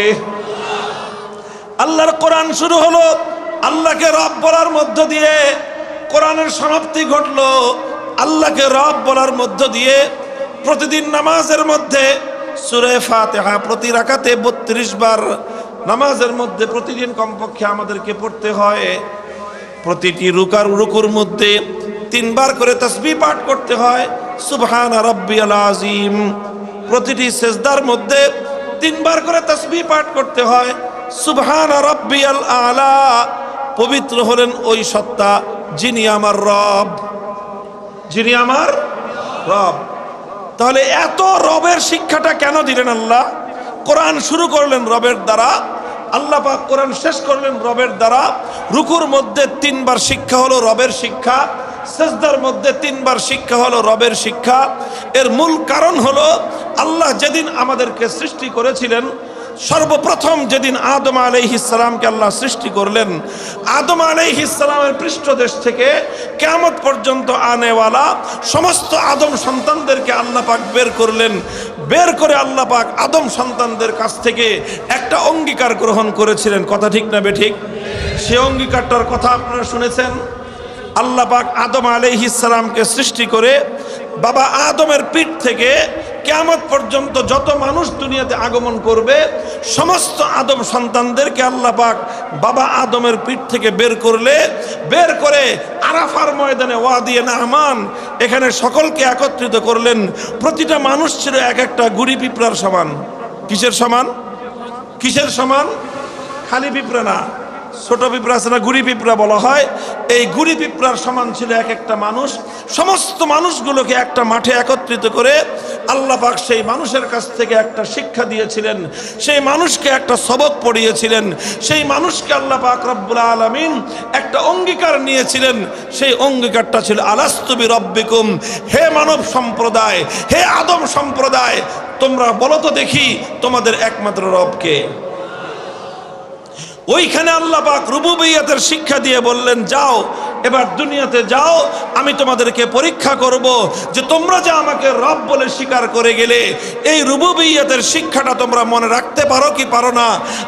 আল্লাহর কোরআন শুরু হলো, আল্লাহকে রব বলার মধ্য দিয়ে কোরআনের সমাপ্তি ঘটলো। আল্লাহকে রব বলার মধ্য দিয়ে প্রতিদিন নামাজের মধ্যে সূরা ফাতিহা প্রতি রাকাতে 32 বার নামাজের মধ্যে প্রতিদিন কমপক্ষে আমাদেরকে পড়তে হয়। প্রতিটি রুকুর মধ্যে 3 বার করে তাসবিহ পাঠ করতে হয়, সুবহান রাব্বিয়াল আযীম। প্রতিটি সিজদার মধ্যে 3 বার করে তাসবিহ পাঠ করতে হয়, সুবহান রাব্বিয়াল আলা। পবিত্র হলেন ওই সত্তা যিনি আমার রব, যিনি আমার রব। তাহলে এত রবের শিক্ষাটা কেন দিলেন আল্লাহ? কোরআন শুরু করলেন রবের দ্বারা, আল্লাহ পাক কোরআন শেষ করলেন রবের দ্বারা। রুকুর মধ্যে 3 বার শিক্ষা হলো রবের শিক্ষা, সিজদার মধ্যে 3 বার শিক্ষা হলো রবের শিক্ষা। এর মূল কারণ হলো আল্লাহ যেদিন আমাদেরকে সৃষ্টি করেছিলেন, সর্বপ্রথম যেদিন আদম আলাইহিস সালামকে আল্লাহ সৃষ্টি করলেন, আদম আলাইহিস সালামের পৃষ্ঠদেশ থেকে কিয়ামত পর্যন্ত আনেওয়ালা সমস্ত আদম সন্তানদেরকে আল্লাহ পাক বের করলেন। বের করে আল্লাহ পাক আদম সন্তানদের কাছ থেকে একটা অঙ্গীকার গ্রহণ করেছিলেন। কথা ঠিক না বেঠিক? সে অঙ্গীকারটার কথা আপনারা শুনেছেন। আল্লাহ পাক আদম আলাইহিস সালামকে সৃষ্টি করে বাবা আদমের পিঠ থেকে কিয়ামত পর্যন্ত যত মানুষ দুনিয়াতে আগমন করবে, সমস্ত আদম সন্তানদেরকে আল্লাহ পাক বাবা আদমের পিঠ থেকে বের করে আরাফার ময়দানে ওয়াদিয়ে নামান, এখানে সকলকে একত্রিত করলেন। প্রতিটা মানুষ ছিল এক একটা গুড়ি পিঁপড়ার সমান। কিসের সমান? কিসের সমান? খালি পিঁপড়া না, ছোট পিঁপড়া আছে না, গুড়ি পিঁপড়া বলা হয়। এই গুড়ি পিঁপড়ার সমান ছিল এক একটা মানুষ। সমস্ত মানুষগুলোকে একটা মাঠে একত্রিত করে আল্লাহ পাক সেই মানুষের কাছ থেকে একটা শিক্ষা দিয়েছিলেন, সেই মানুষকে একটা সবক পড়িয়েছিলেন, সেই মানুষকে আল্লাহ পাক রব্বুল আলামিন একটা অঙ্গীকার নিয়েছিলেন। সেই অঙ্গীকারটা ছিল আলাস্তু বিরব্বিকুম, হে মানব সম্প্রদায়, হে আদম সম্প্রদায়, তোমরা বলো তো দেখি তোমাদের একমাত্র রবকে। ওইখানে আল্লাহ পাক রুবুবিয়্যতের শিক্ষা দিয়ে বললেন, যাও এবার দুনিয়াতে যাও, আমি তোমাদেরকে পরীক্ষা করব যে তোমরা যে আমাকে রব বলে স্বীকার করে গেলে, এই রুবুবিয়্যতের শিক্ষাটা তোমরা মনে রাখতে পারো কি পারো না।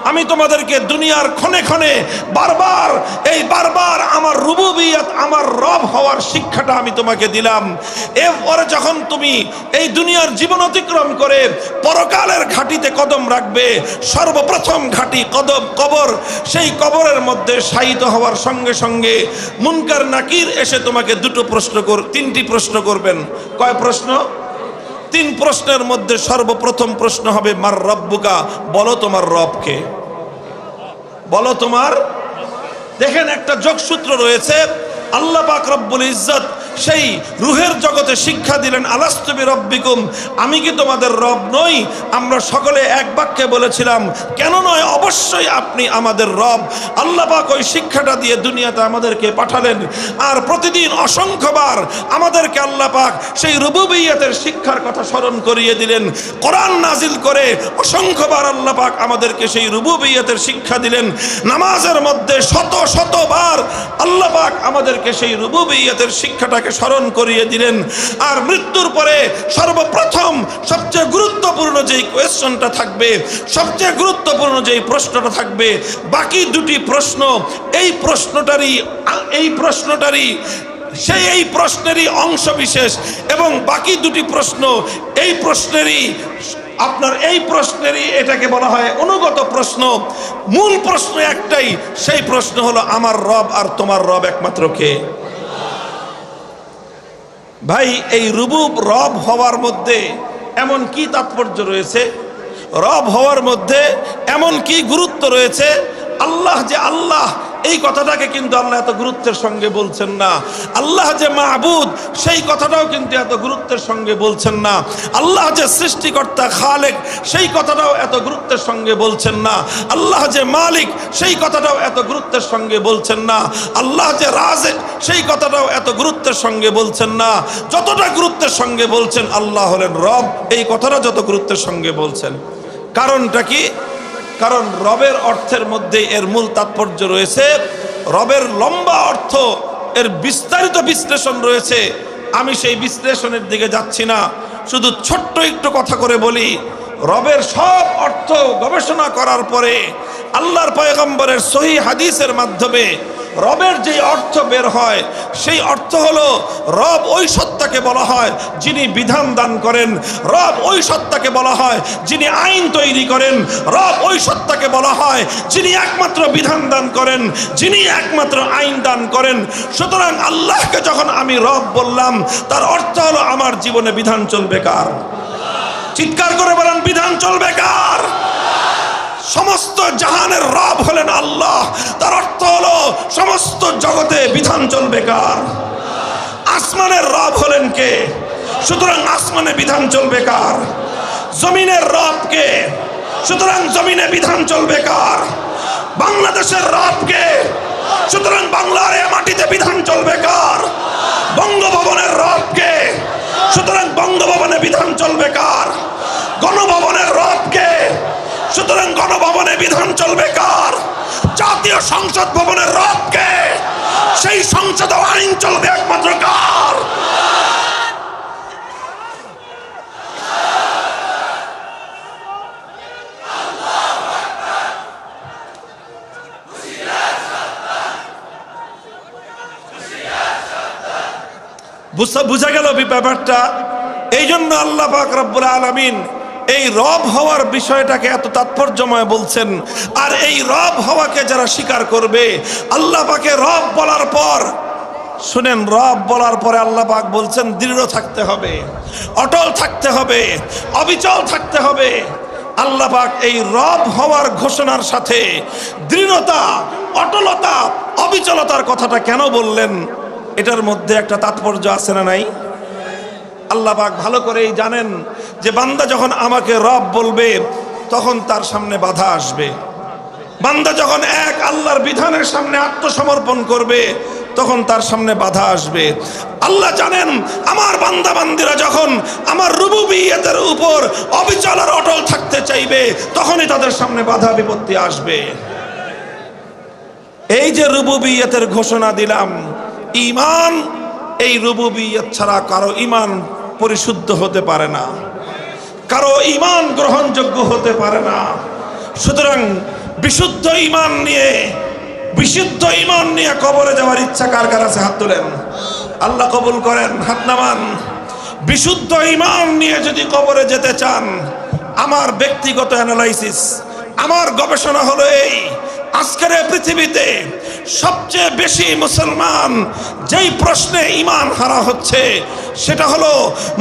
আমি তোমাদেরকে দুনিয়ার ক্ষণে ক্ষণে বারবার আমার রুবুবিয়্যত, আমার রব হওয়ার শিক্ষাটা আমি তোমাকে দিলাম। এরপরে যখন তুমি এই দুনিয়ার জীবন অতিক্রম করে পরকালের ঘাটিতে কদম রাখবে, সর্বপ্রথম ঘাটি কবর। সেই কবরের মধ্যে শায়িত হওয়ার সঙ্গে সঙ্গে মুনকার নাকির এসে তোমাকে তিনটি প্রশ্ন করবেন। কয় প্রশ্ন? 3 প্রশ্নের মধ্যে সর্বপ্রথম প্রশ্ন হবে মার রব্বুকা, বলো তোমার রবকে, বলো তোমার। দেখেন একটা যোগসূত্র রয়েছে। আল্লাহ পাক রব্বুল ইজ্জত সেই রুহের জগতে শিক্ষা দিলেন, আলাস্তু বিরব্বিকুম, আমি কি তোমাদের রব নই? আমরা সকলে এক বাক্যে বলেছিলাম, কেন নয়, অবশ্যই আপনি আমাদের রব। আল্লাহ পাক ওই শিক্ষাটা দিয়ে দুনিয়াতে আমাদেরকে পাঠালেন। আর প্রতিদিন অসংখ্যবার আমাদেরকে আল্লাহ পাক সেই রুবুবিয়্যতের শিক্ষার কথা স্মরণ করিয়ে দিলেন। কোরআন নাজিল করে অসংখ্যবার আল্লাহ পাক আমাদেরকে সেই রুবুবিয়্যতের শিক্ষা দিলেন। নামাজের মধ্যে শত শতবার আল্লাহ পাক আমাদেরকে সেই রুবুবিয়্যতের শিক্ষাটাকে স্মরণ করিয়ে দিলেন। আর মৃত্যুর পরে সর্বপ্রথম সবচেয়ে গুরুত্বপূর্ণ যেই কোয়েশ্চনটা থাকবে, সবচেয়ে গুরুত্বপূর্ণ যেই প্রশ্নটা থাকবে, বাকি দুটি প্রশ্ন এই প্রশ্নেরই অংশ বিশেষ, এবং বাকি দুটি প্রশ্ন এই প্রশ্নেরই এটাকে বলা হয় অনুগত প্রশ্ন। মূল প্রশ্ন একটাই, সেই প্রশ্ন হলো আমার রব আর তোমার রব একমাত্র কে? ভাই, এই রব হওয়ার মধ্যে এমন কি তাৎপর্য রয়েছে, রব হওয়ার মধ্যে এমন কি গুরুত্ব রয়েছে? আল্লাহ যে আল্লাহ, এই কথাটাকে কিন্তু আল্লাহ এত গুরুত্বের সঙ্গে বলছেন না। আল্লাহ যে মাহবুদ, সেই কথাটাও কিন্তু এত গুরুত্বের সঙ্গে বলছেন না। আল্লাহ যে সৃষ্টিকর্তা খালেক, সেই কথাটাও এত গুরুত্বের সঙ্গে বলছেন না। আল্লাহ যে মালিক, সেই কথাটাও এত গুরুত্বের সঙ্গে বলছেন না। আল্লাহ যে রাজেক, সেই কথাটাও এত গুরুত্বের সঙ্গে বলছেন না। যতটা গুরুত্বের সঙ্গে বলছেন আল্লাহ হলেন রব, এই কথাটা যত গুরুত্বের সঙ্গে বলছেন। কারণটা কি? কারণ রবের অর্থের মধ্যে এর মূল তাৎপর্য রয়েছে। রবের লম্বা অর্থ, এর বিস্তারিত বিশ্লেষণ রয়েছে। আমি সেই বিশ্লেষণের দিকে যাচ্ছি না, শুধু ছোট্ট একটু কথা করে বলি। রবের সব অর্থ গবেষণা করার পরে আল্লাহর পয়গম্বরের সহিহ হাদিসের মাধ্যমে রবের যে অর্থ বের হয়, সেই অর্থ হলো রব ওই সত্তাকে বলা হয় যিনি বিধান দান করেন। রব ওই সত্তাকে বলা হয় যিনি আইন তৈরি করেন। রব ওই সত্তাকে বলা হয় যিনি একমাত্র বিধান দান করেন, যিনি একমাত্র আইন দান করেন। সুতরাং আল্লাহকে যখন আমি রব বললাম, তার অর্থ হলো আমার জীবনে বিধান চলবে কার? চিৎকার করে বলেন, বিধান চলবে কার? সমস্ত জাহানের রব হলেন আল্লাহ। তার অর্থ হলো সমস্ত জগতে বিধান চলবে কার? আসমানের রব হলেন কে? সুতরাং আসমানে বিধান চলবে কার? জমিনের রব কে? সুতরাং জমিনে বিধান চলবে কার? বাংলাদেশের রব কে? সুতরাং বাংলার এ মাটিতে বিধান চলবে কার? বঙ্গভবনের রব কে? সুতরাং বঙ্গভবনে বিধান চলবে কার? গণভবনের রব কে? সুতরাং গণভবনে বিধান চলবে কার? জাতীয় সংসদ ভবনের রব কে? সেই সংসদে আইন চলবে একমাত্র কার? বুঝা গেল ব্যাপারটা? এই জন্য আল্লাহ পাক রব্বুল আলামিন এই রব হওয়ার বিষয়টাকে এত তাৎপর্যময় বলছেন। আর এই রব হওয়াকে যারা স্বীকার করবে, আল্লাহ পাকে রব বলার পর, শুনেন, রব বলার পরে আল্লাহ পাক বলছেন দৃঢ় থাকতে হবে, অটল থাকতে হবে, অবিচল থাকতে হবে। আল্লাহ পাক এই রব হওয়ার ঘোষণার সাথে দৃঢ়তা, অটলতা, অবিচলতার কথাটা কেন বললেন? এটার মধ্যে একটা তাৎপর্য আছে না নাই? আল্লাহ পাক ভালো করেই জানেন যে বান্দা যখন আমাকে রব বলবে, তখন তার সামনে বাধা আসবে। বান্দা যখন এক আল্লাহর বিধানের সামনে আত্মসমর্পণ করবে, তখন তার সামনে বাধা আসবে। আল্লাহ জানেন আমার বান্দা বান্দিরা যখন আমার রুবুবিয়্যতের উপর অবিচল আর অটল থাকতে চাইবে, তখনই তাদের সামনে বাধা বিপত্তি আসবে। এই যে রুবুবিয়্যতের ঘোষণা দিলাম, ঈমান, এই রুবুবিয়্যত ছাড়া কারো ঈমান পরিশুদ্ধ হতে পারে না, কারো ঈমান গ্রহণযোগ্য হতে পারে না। সুতরাং বিশুদ্ধ ঈমান নিয়ে কবরে যাওয়ার ইচ্ছা কার কার আছে? হাত তোলেন, আল্লাহ কবুল করেন, হাত নামান। বিশুদ্ধ ঈমান নিয়ে যদি কবরে যেতে চান, আমার ব্যক্তিগত অ্যানালাইসিস, আমার গবেষণা হলো এই, আজকের পৃথিবীতে সবচেয়ে বেশি মুসলমান যেই প্রশ্নে ঈমান হারা হচ্ছে সেটা হলো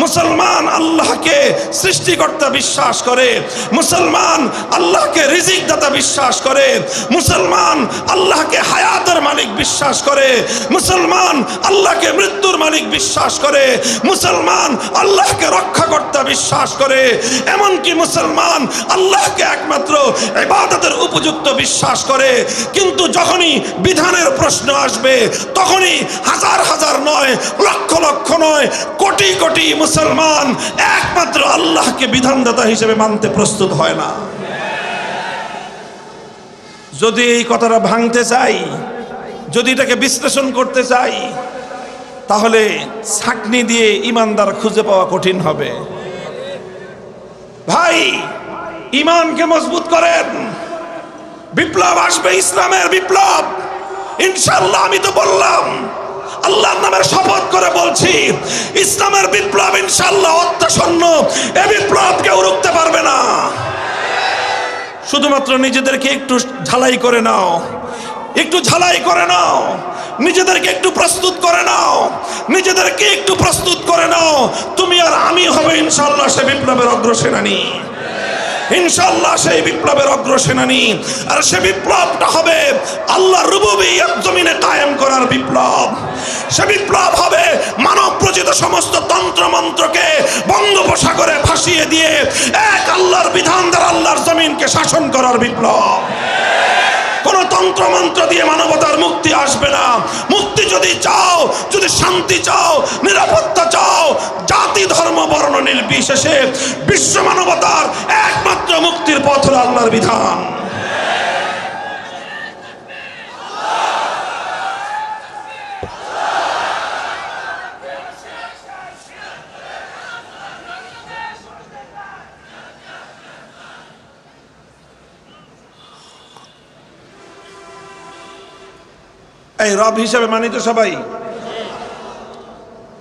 মুসলমান আল্লাহকে সৃষ্টিকর্তা বিশ্বাস করে, মুসলমান আল্লাহকে রিজিক দাতা বিশ্বাস করে, মুসলমান আল্লাহকে হায়াতের মালিক বিশ্বাস করে, মুসলমান আল্লাহকে মৃত্যুর মালিক বিশ্বাস করে, মুসলমান আল্লাহকে রক্ষাকর্তা বিশ্বাস করে, এমনকি মুসলমান আল্লাহকে একমাত্র ইবাদতের উপযুক্ত বিশ্বাস করে। কিন্তু যখনই বিধানের প্রশ্ন আসবে তখনই হাজার হাজার নয়, লক্ষ লক্ষ নয়, কোটি কোটি মুসলমান একমাত্র আল্লাহকে বিধানদাতা হিসেবে মানতে প্রস্তুত হয় না। যদি এই কথাটা ভাঙতে চাই, যদি এটাকে বিশ্লেষণ করতে চাই, তাহলে ছাঁকনি দিয়ে ইমানদার খুঁজে পাওয়া কঠিন হবে। ভাই, ইমানকে মজবুত করেন। বিপ্লব আসবে, ইসলামের বিপ্লব ইনশাআল্লাহ। আমি তো বললাম, আল্লাহর নামের শপথ করে বলছি, ইসলামের বিপ্লব ইনশাআল্লাহ অত্যাসন্ন। এই বিপ্লব কেউ রুখতে পারবে না। শুধুমাত্র নিজেদেরকে একটু ঝালাই করে নাও, একটু ঝালাই করে নাও, নিজেদেরকে একটু প্রস্তুত করে নাও, নিজেদেরকে একটু প্রস্তুত করে নাও। তুমি আর আমি হবে ইনশাআল্লাহ সে বিপ্লবের অগ্রসেনানী, ইনশাআল্লাহ সেই বিপ্লবের অগ্রসেনানী। আর সে বিপ্লবটা হবে আল্লাহর রুবুবিয়্যত জমিনে কায়েম করার বিপ্লব। সে বিপ্লব হবে মানব প্রচিত সমস্ত তন্ত্র মন্ত্রকে বঙ্গোপসাগরে ভাসিয়ে দিয়ে এক আল্লাহর বিধান দ্বারা আল্লাহর জমিনকে শাসন করার বিপ্লব। কোন তন্ত্র মন্ত্র দিয়ে মানবতার মুক্তি আসবে না। মুক্তি যদি চাও, যদি শান্তি চাও, নিরাপত্তা চাও, জাতি ধর্ম বর্ণ নির্বিশেষে বিশ্ব মানবতার একমাত্র মুক্তির পথ হলো আল্লাহর বিধান। এই রব হিসাবে মানি তো সবাই?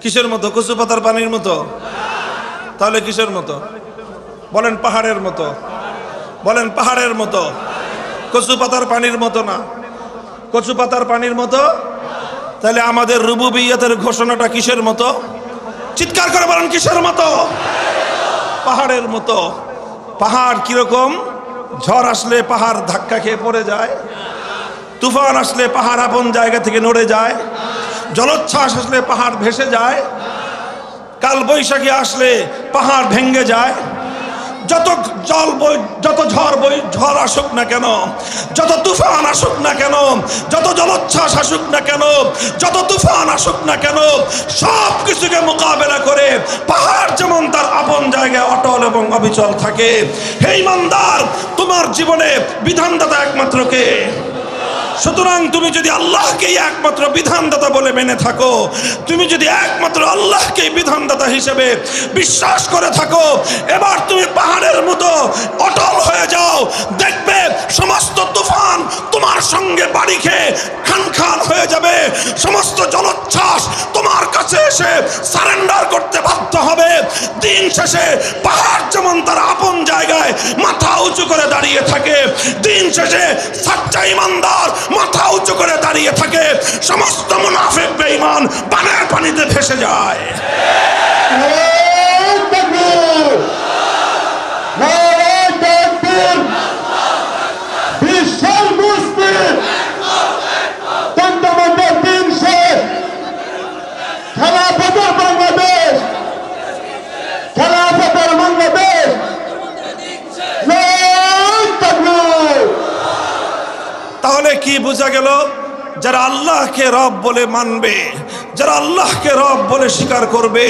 কিসের মতো? কচু পাতার পানির মতো? তাহলে কিসের মতো? বলেন পাহাড়ের মতো। বলেন পাহাড়ের মতো, কচু পাতার পানির মতো না। কচু পাতার পানির মতো। তাহলে আমাদের রুবুবিয়্যতের ঘোষণাটা কিসের মতো? চিৎকার করে বলেন কিসের মতো? পাহাড়ের মতো। পাহাড় কিরকম? ঝড় আসলে পাহাড় ধাক্কা খেয়ে পড়ে যায়, তুফান আসলে পাহাড় আপন জায়গা থেকে নড়ে যায়, জলোচ্ছ্বাস আসলে পাহাড় ভেসে যায়, কাল বৈশাখী আসলে পাহাড় ভেঙে যায়। যত ঝড় আসুক না কেন, যত তুফান আসুক না কেন, যত জলোচ্ছ্বাস আসুক না কেন, যত তুফান আসুক না কেন, সব কিছুকে মোকাবেলা করে পাহাড় যেমন তার আপন জায়গায় অটল এবং অবিচল থাকে। হে ঈমানদার, তোমার জীবনে বিধানদাতা একমাত্র কে? সুতরাং তুমি যদি আল্লাহকেই একমাত্র বিধানদাতা বলে মেনে থাকো, তুমি যদি একমাত্র আল্লাহকেই বিধানদাতা হিসেবে বিশ্বাস করে থাকো, এবার তুমি পাহাড়ের মতো অটল হয়ে যাও। দেখবে সমস্ত তুফান তোমার সঙ্গে বাড়ি খেয়ে খান খান হয়ে যাবে। সমস্ত জলোচ্ছ্বাস তোমার কাছে এসে সারেন্ডার করতে বাধ্য হবে। দিন শেষে পাহাড় যেমন তার আপন জায়গায় মাথা উঁচু করে দাঁড়িয়ে থাকে, দিন শেষে সাচ্চা ঈমানদার মাথা উঁচু করে দাঁড়িয়ে থাকে। সমস্ত মুনাফিক বেঈমান পানের পানিতে ভেসে যায়। তাহলে কি বোঝা গেল? যারা আল্লাহকে রব বলে মানবে, যারা আল্লাহকে রব বলে স্বীকার করবে,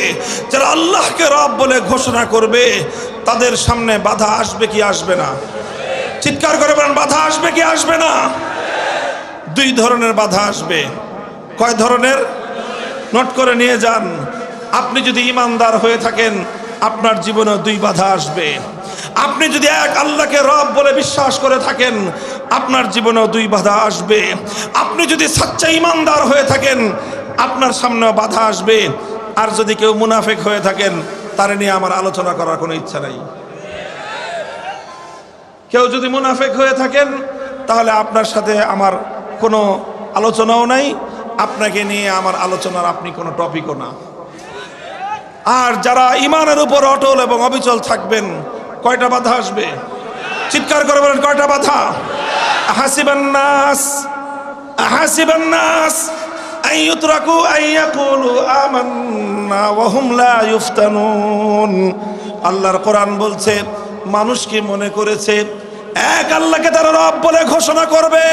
যারা আল্লাহকে রব বলে ঘোষণা করবে, তাদের সামনে বাধা আসবে কি আসবে না? চিৎকার করে বলেন, বাধা আসবে কি আসবে না? দুই ধরনের বাধা আসবে। কয় ধরনের? নোট করে নিয়ে যান। আপনি যদি ঈমানদার হয়ে থাকেন, আপনার জীবনে দুই বাধা আসবে। আপনি যদি এক আল্লাহকে রব বলে বিশ্বাস করে থাকেন, আপনার জীবনেও দুই বাধা আসবে। আপনি যদি সচ্চা ঈমানদার হয়ে থাকেন, আপনার সামনেও বাধা আসবে। আর যদি কেউ মুনাফিক হয়ে থাকেন, তার নিয়ে আমার আলোচনা করার কোনো ইচ্ছা নাই। কেউ যদি মুনাফিক হয়ে থাকেন, তাহলে আপনার সাথে আমার কোনো আলোচনাও নাই, আপনাকে নিয়ে আমার আলোচনার আপনি কোনো টপিকও না। আর যারা ইমানের উপর অটল এবং অবিচল থাকবেন, কয়টা বাধা আসবে? চিৎকার করে বলেন, কয়টা বাধা? আহাসিবান্নাস আইয়ুতরাকু আইয়াকুলু আমান্না ওয়া হুম লা ইফতানুন। আল্লাহর কোরআন বলছে, মানুষ কি মনে করেছে এক আল্লাহকে তারা রব বলে ঘোষণা করবে,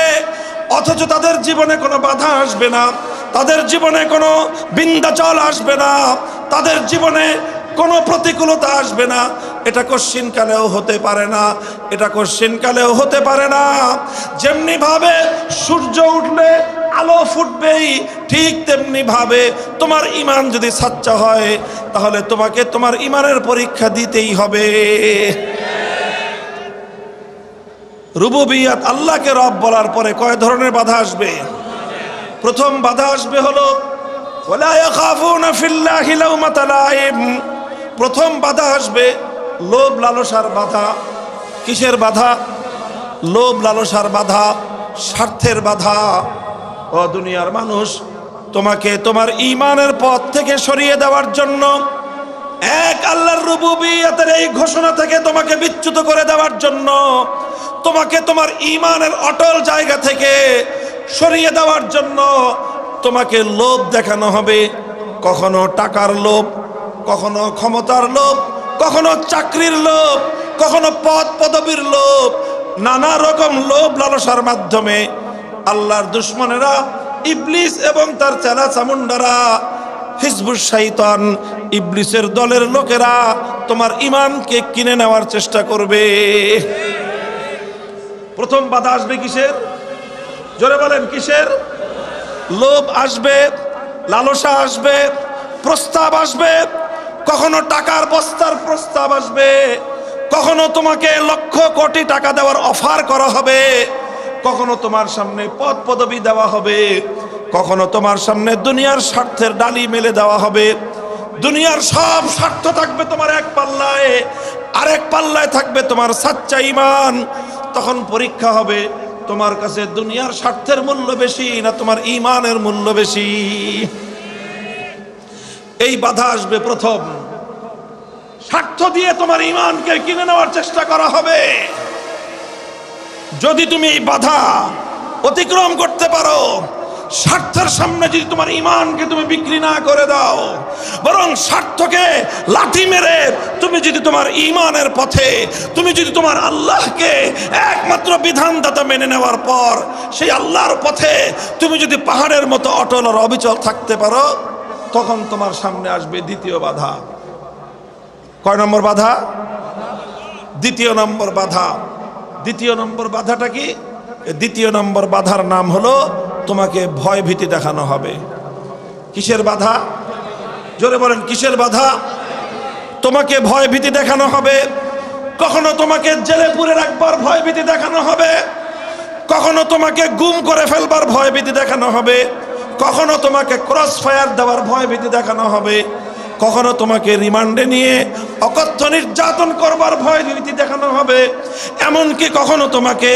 অথচ তাদের জীবনে কোনো বাধা আসবে না, তাদের জীবনে কোনো বিন্ধ্যাচল আসবে না, তাদের জীবনে কোনো প্রতিকূলতা আসবে না। এটা কশ্চিনকালেও হতে পারে না, এটা কশ্চিনকালেও হতে পারে না। যেমনি ভাবে সূর্য উঠলে আলো ফুটবেই, ঠিক তেমনি ভাবে তোমার ইমান যদি সাচ্চা হয়, তাহলে তোমাকে তোমার ইমানের পরীক্ষা দিতেই হবে। রুবুবিয়াত, আল্লাহকে রব বলার পরে কয় ধরনের বাধা আসবে? প্রথম বাধা আসবে হলো ওয়ালা ইয়াখাফুনা ফিল্লাহি লাউমাতা লাইম। প্রথম বাধা আসবে লোভ লালসার বাধা। কিসের বাধা? লোভ লালসার বাধা, স্বার্থের বাধা। ও দুনিয়ার মানুষ, তোমাকে তোমার ঈমানের পথ থেকে সরিয়ে দেওয়ার জন্য, এক আল্লাহর রুবুবিয়তের এই ঘোষণা থেকে তোমাকে বিচ্যুত করে দেওয়ার জন্য, তোমাকে তোমার ঈমানের অটল জায়গা থেকে সরিয়ে দেওয়ার জন্য তোমাকে লোভ দেখানো হবে। কখনো টাকার লোভ, কখনো ক্ষমতার লোভ, কখনো চাকরির লোভ, কখনো পদ পদবীর লোভ। নানা রকম লোভ লালসার মাধ্যমে আল্লাহর দুশমনেরা, ইবলিস এবং তার চেলা চামুন্ডারা, হিজবুশ শাইতান, ইবলিসের দলের লোকেরা তোমার ঈমানকে কিনে নেওয়ার চেষ্টা করবে। প্রথম বাধা আসবে কিসের? জোরে বলেন, কিসের? লোভ আসবে, লালসা আসবে, প্রস্তাব আসবে। কখনো টাকার বস্তার প্রস্তাব আসবে, কখনো তোমাকে লক্ষ কোটি টাকা দেওয়ার অফার করা হবে, কখনো তোমার সামনে পদ পদবি দেওয়া হবে, কখনো তোমার সামনে দুনিয়ার স্বার্থের ডালি মেলে দেওয়া হবে। দুনিয়ার সব স্বার্থ থাকবে তোমার এক পাল্লায়, আরেক পাল্লায় থাকবে তোমার সাচ্চা ঈমান। তখন পরীক্ষা হবে, তোমার কাছে দুনিয়ার স্বার্থের মূল্য বেশি না তোমার ঈমানের মূল্য বেশি। এই বাধা আসবে প্রথম। স্বার্থ দিয়ে তোমার ঈমানকে কিনে নেওয়ার চেষ্টা করা হবে। যদি তুমি এই বাধা অতিক্রম করতে পারো, স্বার্থের সামনে যদি তোমার ঈমানকে তুমি বিক্রি না করে দাও, বরং স্বার্থকে লাথি মেরে তুমি যদি তোমার ঈমানের পথে, তুমি যদি তোমার আল্লাহকে একমাত্র বিধানদাতা মেনে নেওয়ার পর সেই আল্লাহর পথে তুমি যদি পাহাড়ের মতো অটল আর অবিচল থাকতে পারো, তখন তোমার সামনে আসবে দ্বিতীয় বাধা। কয় নম্বর বাধা? দ্বিতীয় নম্বর বাধা। দ্বিতীয় নম্বর বাধাটা কি? দ্বিতীয় নম্বর বাধার নাম হলো তোমাকে ভয় ভীতি দেখানো হবে। কিসের বাধা? জোরে বলেন, কিসের বাধা? তোমাকে ভয় ভীতি দেখানো হবে। কখনো তোমাকে জেলে পুরে রাখবার ভয় ভীতি দেখানো হবে, কখনো তোমাকে গুম করে ফেলবার ভয় ভীতি দেখানো হবে, কখনো তোমাকে ক্রস ফায়ার দেওয়ার ভয় ভীতি দেখানো হবে, কখনো তোমাকে রিমান্ডে নিয়ে অকথ্য নির্যাতন করবার ভয় ভীতি দেখানো হবে, এমনকি কখনো তোমাকে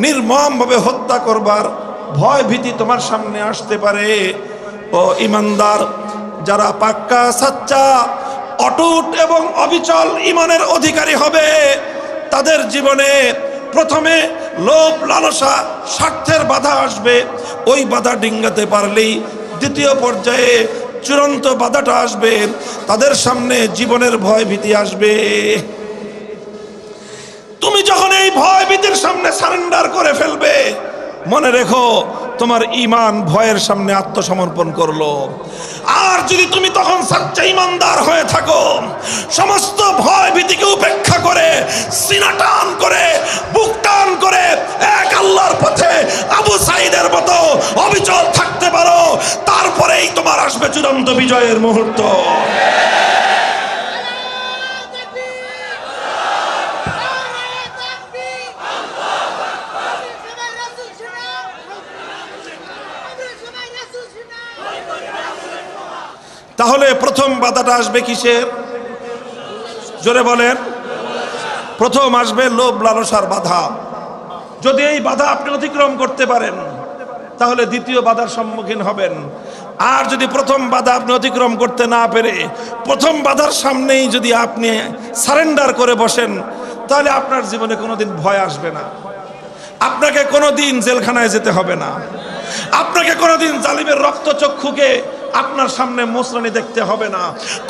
নির্মমভাবে হত্যা করবার ভয় ভীতি তোমার সামনে আসতে পারে। ও ইমানদার, যারা পাক্কা সাচ্চা অটুট এবং অবিচল ঈমানের অধিকারী হবে, তাদের জীবনে প্রথমে লোভ লালসা স্বার্থের বাধা আসবে। ওই বাধা ডিঙ্গাতে পারলেই দ্বিতীয় পর্যায়ে চূড়ান্ত বাধাটা আসবে, তাদের সামনে জীবনের ভয় ভীতি আসবে। তুমি যখন এই ভয় ভীতির সামনে সারেন্ডার করে ফেলবে, মনে রেখো তোমার ঈমান ভয়ের সামনে আত্মসমর্পণ করলো। আর যদি তুমি তখন সচ্চা ঈমানদার হয়ে থাকো, সমস্ত ভয় ভীতিকে উপেক্ষা করে, সিনা টান করে, বুক টান করে এক আল্লাহর পথে আবু সাঈদের মতো অবিচল থাকতে পারো, তারপরেই তোমার আসবে চূড়ান্ত বিজয়ের মুহূর্ত। তাহলে প্রথম বাধাটা আসবে কিসের? জোরে বলেন। প্রথম আসবে লোভ লালসার বাধা। যদি এই বাধা আপনি অতিক্রম করতে পারেন, তাহলে দ্বিতীয় বাধার সম্মুখীন হবেন। আর যদি প্রথম বাধা আপনি অতিক্রম করতে না পেরে প্রথম বাধার সামনেই যদি আপনি সারেন্ডার করে বসেন, তাহলে আপনার জীবনে কোনোদিন ভয় আসবে না। আপনাকে কোনোদিন জেলখানায় যেতে হবে না। আপনাকে কোনোদিন জালিমের রক্তচক্ষুকে আপনার সামনে মোসরানি দেখতে হবে না।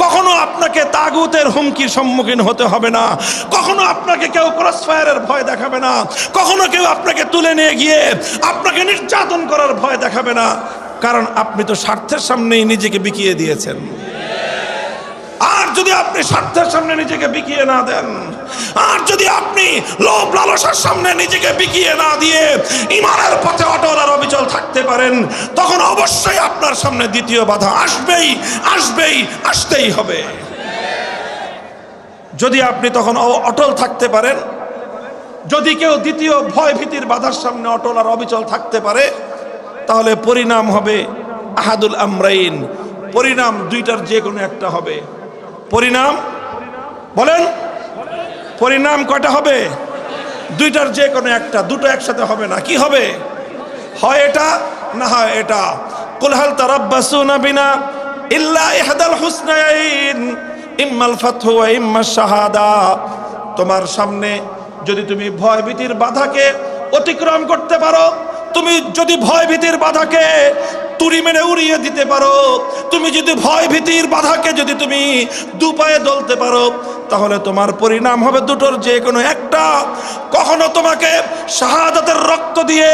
কখনো আপনাকে তাগুতের হুমকির সম্মুখীন হতে হবে না। কখনো আপনাকে কেউ ক্রসফায়ারের ভয় দেখাবে না। কখনো কেউ আপনাকে তুলে নিয়ে গিয়ে আপনাকে নির্যাতন করার ভয় দেখাবে না, কারণ আপনি তো স্বার্থের সামনেই নিজেকে বিকিয়ে দিয়েছেন। আর যদি আপনি স্বার্থের সামনে নিজেকে বিকিয়ে না দেন, আর যদি আপনি লোভ লালসার সামনে নিজেকে বিকিয়ে না দিয়ে ঈমানের পথে অটল আর অবিচল থাকতে পারেন, তখন অবশ্যই আপনার সামনে দ্বিতীয় বাধা আসবেই, আসবেই, আসতেই হবে। যদি আপনি তখন অটল থাকতে পারেন, যদি কেউ দ্বিতীয় ভয় ভীতির বাধার সামনে অটল আর অবিচল থাকতে পারে, তাহলে পরিণাম হবে আহাদুল আমরাইন, পরিণাম দুইটার যে কোনো একটা হবে। পরিণাম বলেন, পরিণাম কয়টা হবে? দুইটার যে কোনো একটা, দুটো একসাথে হবে না। কি হবে? হয় এটা না হয় এটা। কুল হাল তারাব্বাসুনা বিনা ইল্লা ইহদাল হুসনাইন ইম্মাল ফাতহু ওয়া ইম্মাশ শাহাদা। তোমার সামনে যদি তুমি ভয় ভীতির বাধাকে অতিক্রম করতে পারো, তুমি যদি ভয় ভীতির বাধাকে তুড়ি মেরে উড়িয়ে দিতে পারো, তুমি যদি ভয় ভীতির বাধাকে যদি তুমি দুপায়ে দলতে পারো, তাহলে তোমার পরিণাম হবে দুটোর যে কোনো একটা। কখনো তোমাকে শাহাদাতের রক্ত দিয়ে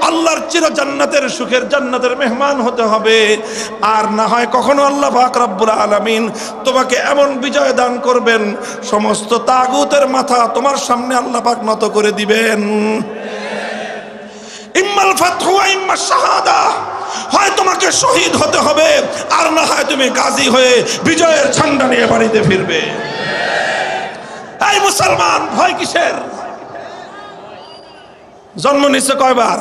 আল্লাহর চির জান্নাতের সুখের জান্নাতের মেহমান হতে হবে, আর না হয় কখনো আল্লাহ পাক রব্বুল আলামিন তোমাকে এমন বিজয় দান করবেন, সমস্ত তাগুতের মাথা তোমার সামনে আল্লাহ পাক নত করে দিবেন। ইম্মাল ফাতহু ওয়া ইম্মাশ শাহাদা, হয় তোমাকে শহীদ হতে হবে, আর না হয় তুমি গাজী হয়ে বিজয়ের ঝান্ডা নিয়ে বাড়িতে ফিরবে। এই মুসলমান, ভয় কিসের? জন্ম নিচ্ছে কয়বার?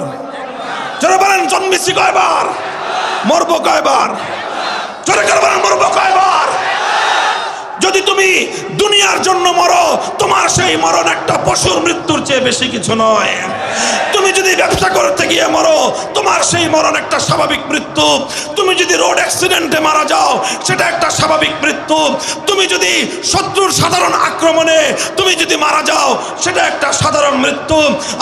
যারা বলেন জন্মেছি কয়বার, মরবো কয়বার? যারা বলেন মরবো কয়বার? যদি তুমি দুনিয়ার জন্য মরো, তোমার সেই মরণ একটা পশুর মৃত্যুর চেয়ে বেশি কিছু নয়। তুমি যদি ব্যবসা করতে গিয়ে মরো, তোমার সেই মরণ একটা স্বাভাবিক মৃত্যু। তুমি যদি রোড অ্যাক্সিডেন্টে মারা যাও, সেটা একটা স্বাভাবিক মৃত্যু। তুমি যদি শত্রুর সাধারণ আক্রমণে তুমি যদি মারা যাও, সেটা একটা সাধারণ মৃত্যু।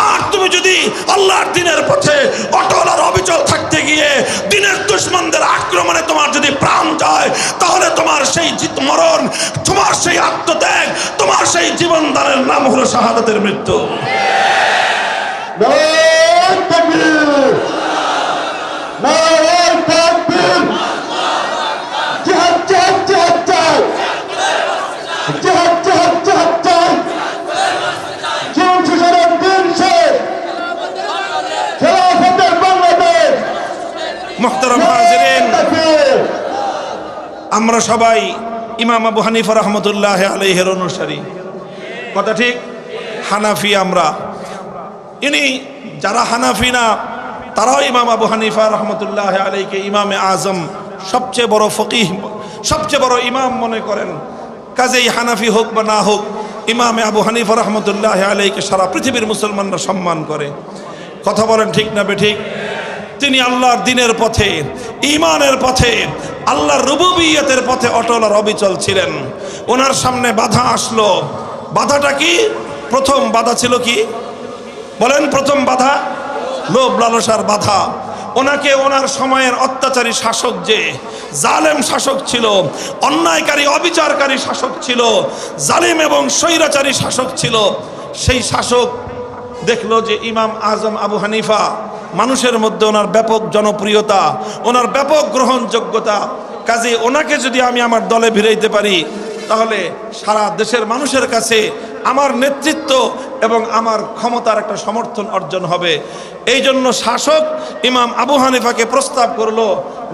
আর তুমি যদি আল্লাহর দ্বীনের পথে অটল আর অবিচল থাকতে গিয়ে দ্বীনের দুশমনদের আক্রমণে তোমার যদি প্রাণ যায়, তাহলে তোমার সেই মরণ, তোমার সেই আত্মত্যাগ, তোমার সেই জীবন দানের নাম হলো শাহাদাতের মৃত্যু। মুহতারাম হাজিরিন, আমরা সবাই ইমাম আবু হানিফা রহমতুল্লাহ আলাইহির অনুসারী। কথা ঠিক? হানাফি আমরা। ইনি যারা হানাফি না, তারাও ইমাম আবু হানিফা রহমতুল্লাহ আলাইহিকে ইমামে আজম, সবচেয়ে বড় ফকিহ, সবচেয়ে বড় ইমাম মনে করেন। কাজেই হানাফি হোক বা না হোক, ইমামে আবু হানিফা রহমতুল্লাহ আলাইহিকে সারা পৃথিবীর মুসলমানরা সম্মান করে। কথা বলেন ঠিক না বেঠিক? তিনি আল্লাহর দ্বীনের পথে, ঈমানের পথে, আল্লাহর রুবুবিয়তের পথে অটল আর অবিচল ছিলেন। ওনার সামনে বাধা আসলো। বাধাটা কি? প্রথম বাধা ছিল কি বলেন? প্রথম বাধা লোভ লালসার বাধা। ওনাকে ওনার সময়ের অত্যাচারী শাসক, যে জালেম শাসক ছিল, অন্যায়কারী অবিচারকারী শাসক ছিল, জালিম এবং স্বৈরাচারী শাসক ছিল, সেই শাসক দেখলো যে ইমাম আজম আবু হানিফা, মানুষের মধ্যে ওনার ব্যাপক জনপ্রিয়তা, ওনার ব্যাপক গ্রহণযোগ্যতা, কাজে ওনাকে যদি আমি আমার দলে ভিড়াইতে পারি, তাহলে সারা দেশের মানুষের কাছে আমার নেতৃত্ব এবং আমার ক্ষমতার একটা সমর্থন অর্জন হবে। এই জন্য শাসক ইমাম আবু হানিফাকে প্রস্তাব করলো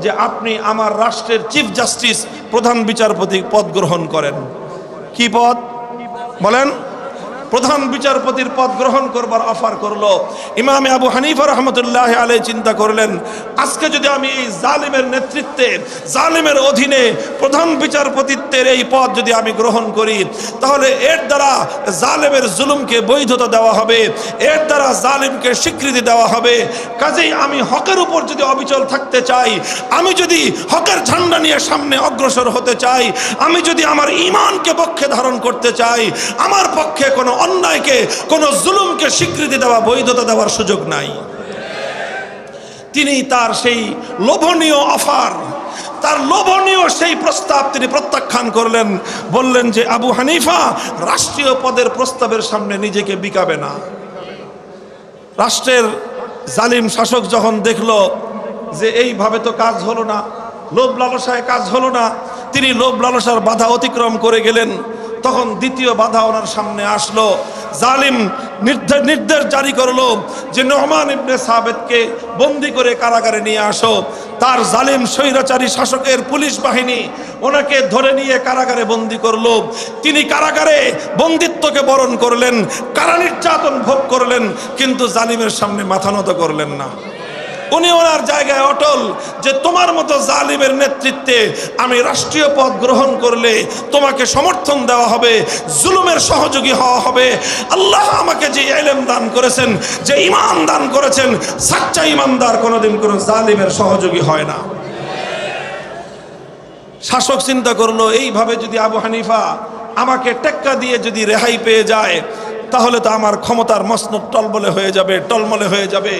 যে আপনি আমার রাষ্ট্রের চিফ জাস্টিস, প্রধান বিচারপতি পদ গ্রহণ করেন। কি পদ বলেন? প্রধান বিচারপতির পদ গ্রহণ করবার অফার করলো। ইমাম আবু হানিফা রহমতুল্লাহ আলাইহি চিন্তা করলেন, আজকে যদি আমি এই জালিমের নেতৃত্বে, জালিমের অধীনে প্রধান বিচারপতিত্বের এই পদ যদি আমি গ্রহণ করি, তাহলে এর দ্বারা জালিমের জুলুমকে বৈধতা দেওয়া হবে, এর দ্বারা জালিমকে স্বীকৃতি দেওয়া হবে। কাজেই আমি হকের উপর যদি অবিচল থাকতে চাই, আমি যদি হকের ঝান্ডা নিয়ে সামনে অগ্রসর হতে চাই, আমি যদি আমার ঈমানকে পক্ষে ধারণ করতে চাই, আমার পক্ষে কোনো অন্যায়কে, কোনো জুলুমকে স্বীকৃতি দেওয়া, বৈধতা দেওয়ার সুযোগ নাই। তিনি তার সেই লোভনীয় অফার, তার লোভনীয় সেই প্রস্তাব তিনি প্রত্যাখ্যান করলেন। বললেন যে আবু হানিফা রাষ্ট্রীয় পদের প্রস্তাবের সামনে নিজেকে বিকাবে না। রাষ্ট্রের জালিম শাসক যখন দেখলো যে এইভাবে তো কাজ হলো না, লোভ লালসায় কাজ হলো না, তিনি লোভ লালসার বাধা অতিক্রম করে গেলেন। তখন দ্বিতীয় বাধা ওনার সামনে আসলো। জালিম নির্দেশ জারি করলো যে নুহমান ইবনে সাবিতকে বন্দি করে কারাগারে নিয়ে আসো। তার জালিম স্বৈরাচারী শাসকের পুলিশ বাহিনী ওনাকে ধরে নিয়ে কারাগারে বন্দি করলো। তিনি কারাগারে বন্দিত্বকে বরণ করলেন, কারা নির্যাতন ভোগ করলেন, কিন্তু জালিমের সামনে মাথা নত করলেন না। উনি ওনার জায়গায় অটল যে তোমার মতো জালিমের নেতৃত্বে আমি রাষ্ট্রীয় পদ গ্রহণ করলে তোমাকে সমর্থন দেওয়া হবে, জুলুমের সহযোগী হওয়া হবে। আল্লাহ আমাকে যে ইলম দান করেছেন, যে ঈমান দান করেছেন, সচ্চা ঈমানদার কোনোদিন কোনো জালিমের সহযোগী হয় না। শাসক চিন্তা করলো, এইভাবে যদি আবু হানিফা আমাকে টেক্কা দিয়ে যদি রেহাই পেয়ে যায়, তাহলে তো আমার ক্ষমতার মসনদ টলমলে হয়ে যাবে।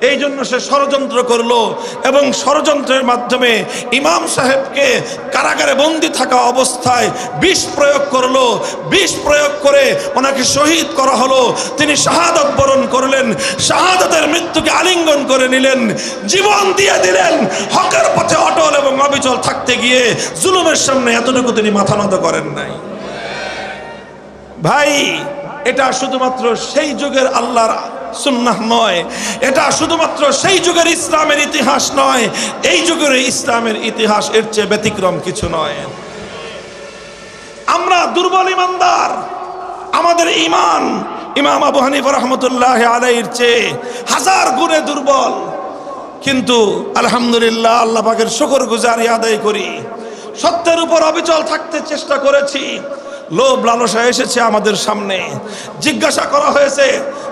এই জন্য সে ষড়যন্ত্র করলো এবং ষড়যন্ত্রের মাধ্যমে ইমাম সাহেবকে কারাগারে বন্দি থাকা অবস্থায় বিষ প্রয়োগ করলো। বিষ প্রয়োগ করে ওনাকে শহীদ করা হলো। তিনি শাহাদাত বরণ করলেন, শাহাদাতের মৃত্যুকে আলিঙ্গন করে নিলেন, জীবন দিয়ে দিলেন। হকের পথে অটল এবং অবিচল থাকতে গিয়ে জুলুমের সামনে এতটুকু তিনি মাথা নত করেন নাই। ভাই, এটা শুধুমাত্র সেই যুগের আল্লাহর সুন্নাহ নয়, এটা শুধুমাত্র সেই যুগের ইসলামের ইতিহাস নয়, এই যুগের ইসলামের ইতিহাস এর চেয়ে ব্যতিক্রম কিছু নয়। আমরা দুর্বল ঈমানদার, আমাদের ঈমান ইমাম আবু হানিফা রাহমাতুল্লাহ আলাইহির চেয়ে হাজার গুণে দুর্বল। কিন্তু আলহামদুলিল্লাহ, আল্লাহ পাকের শুকরগুজারি আদায় করি, সত্যের উপর অবিচল থাকতে চেষ্টা করেছি। লোভ লালসা এসেছে আমাদের সামনে, জিজ্ঞাসা করা হয়েছে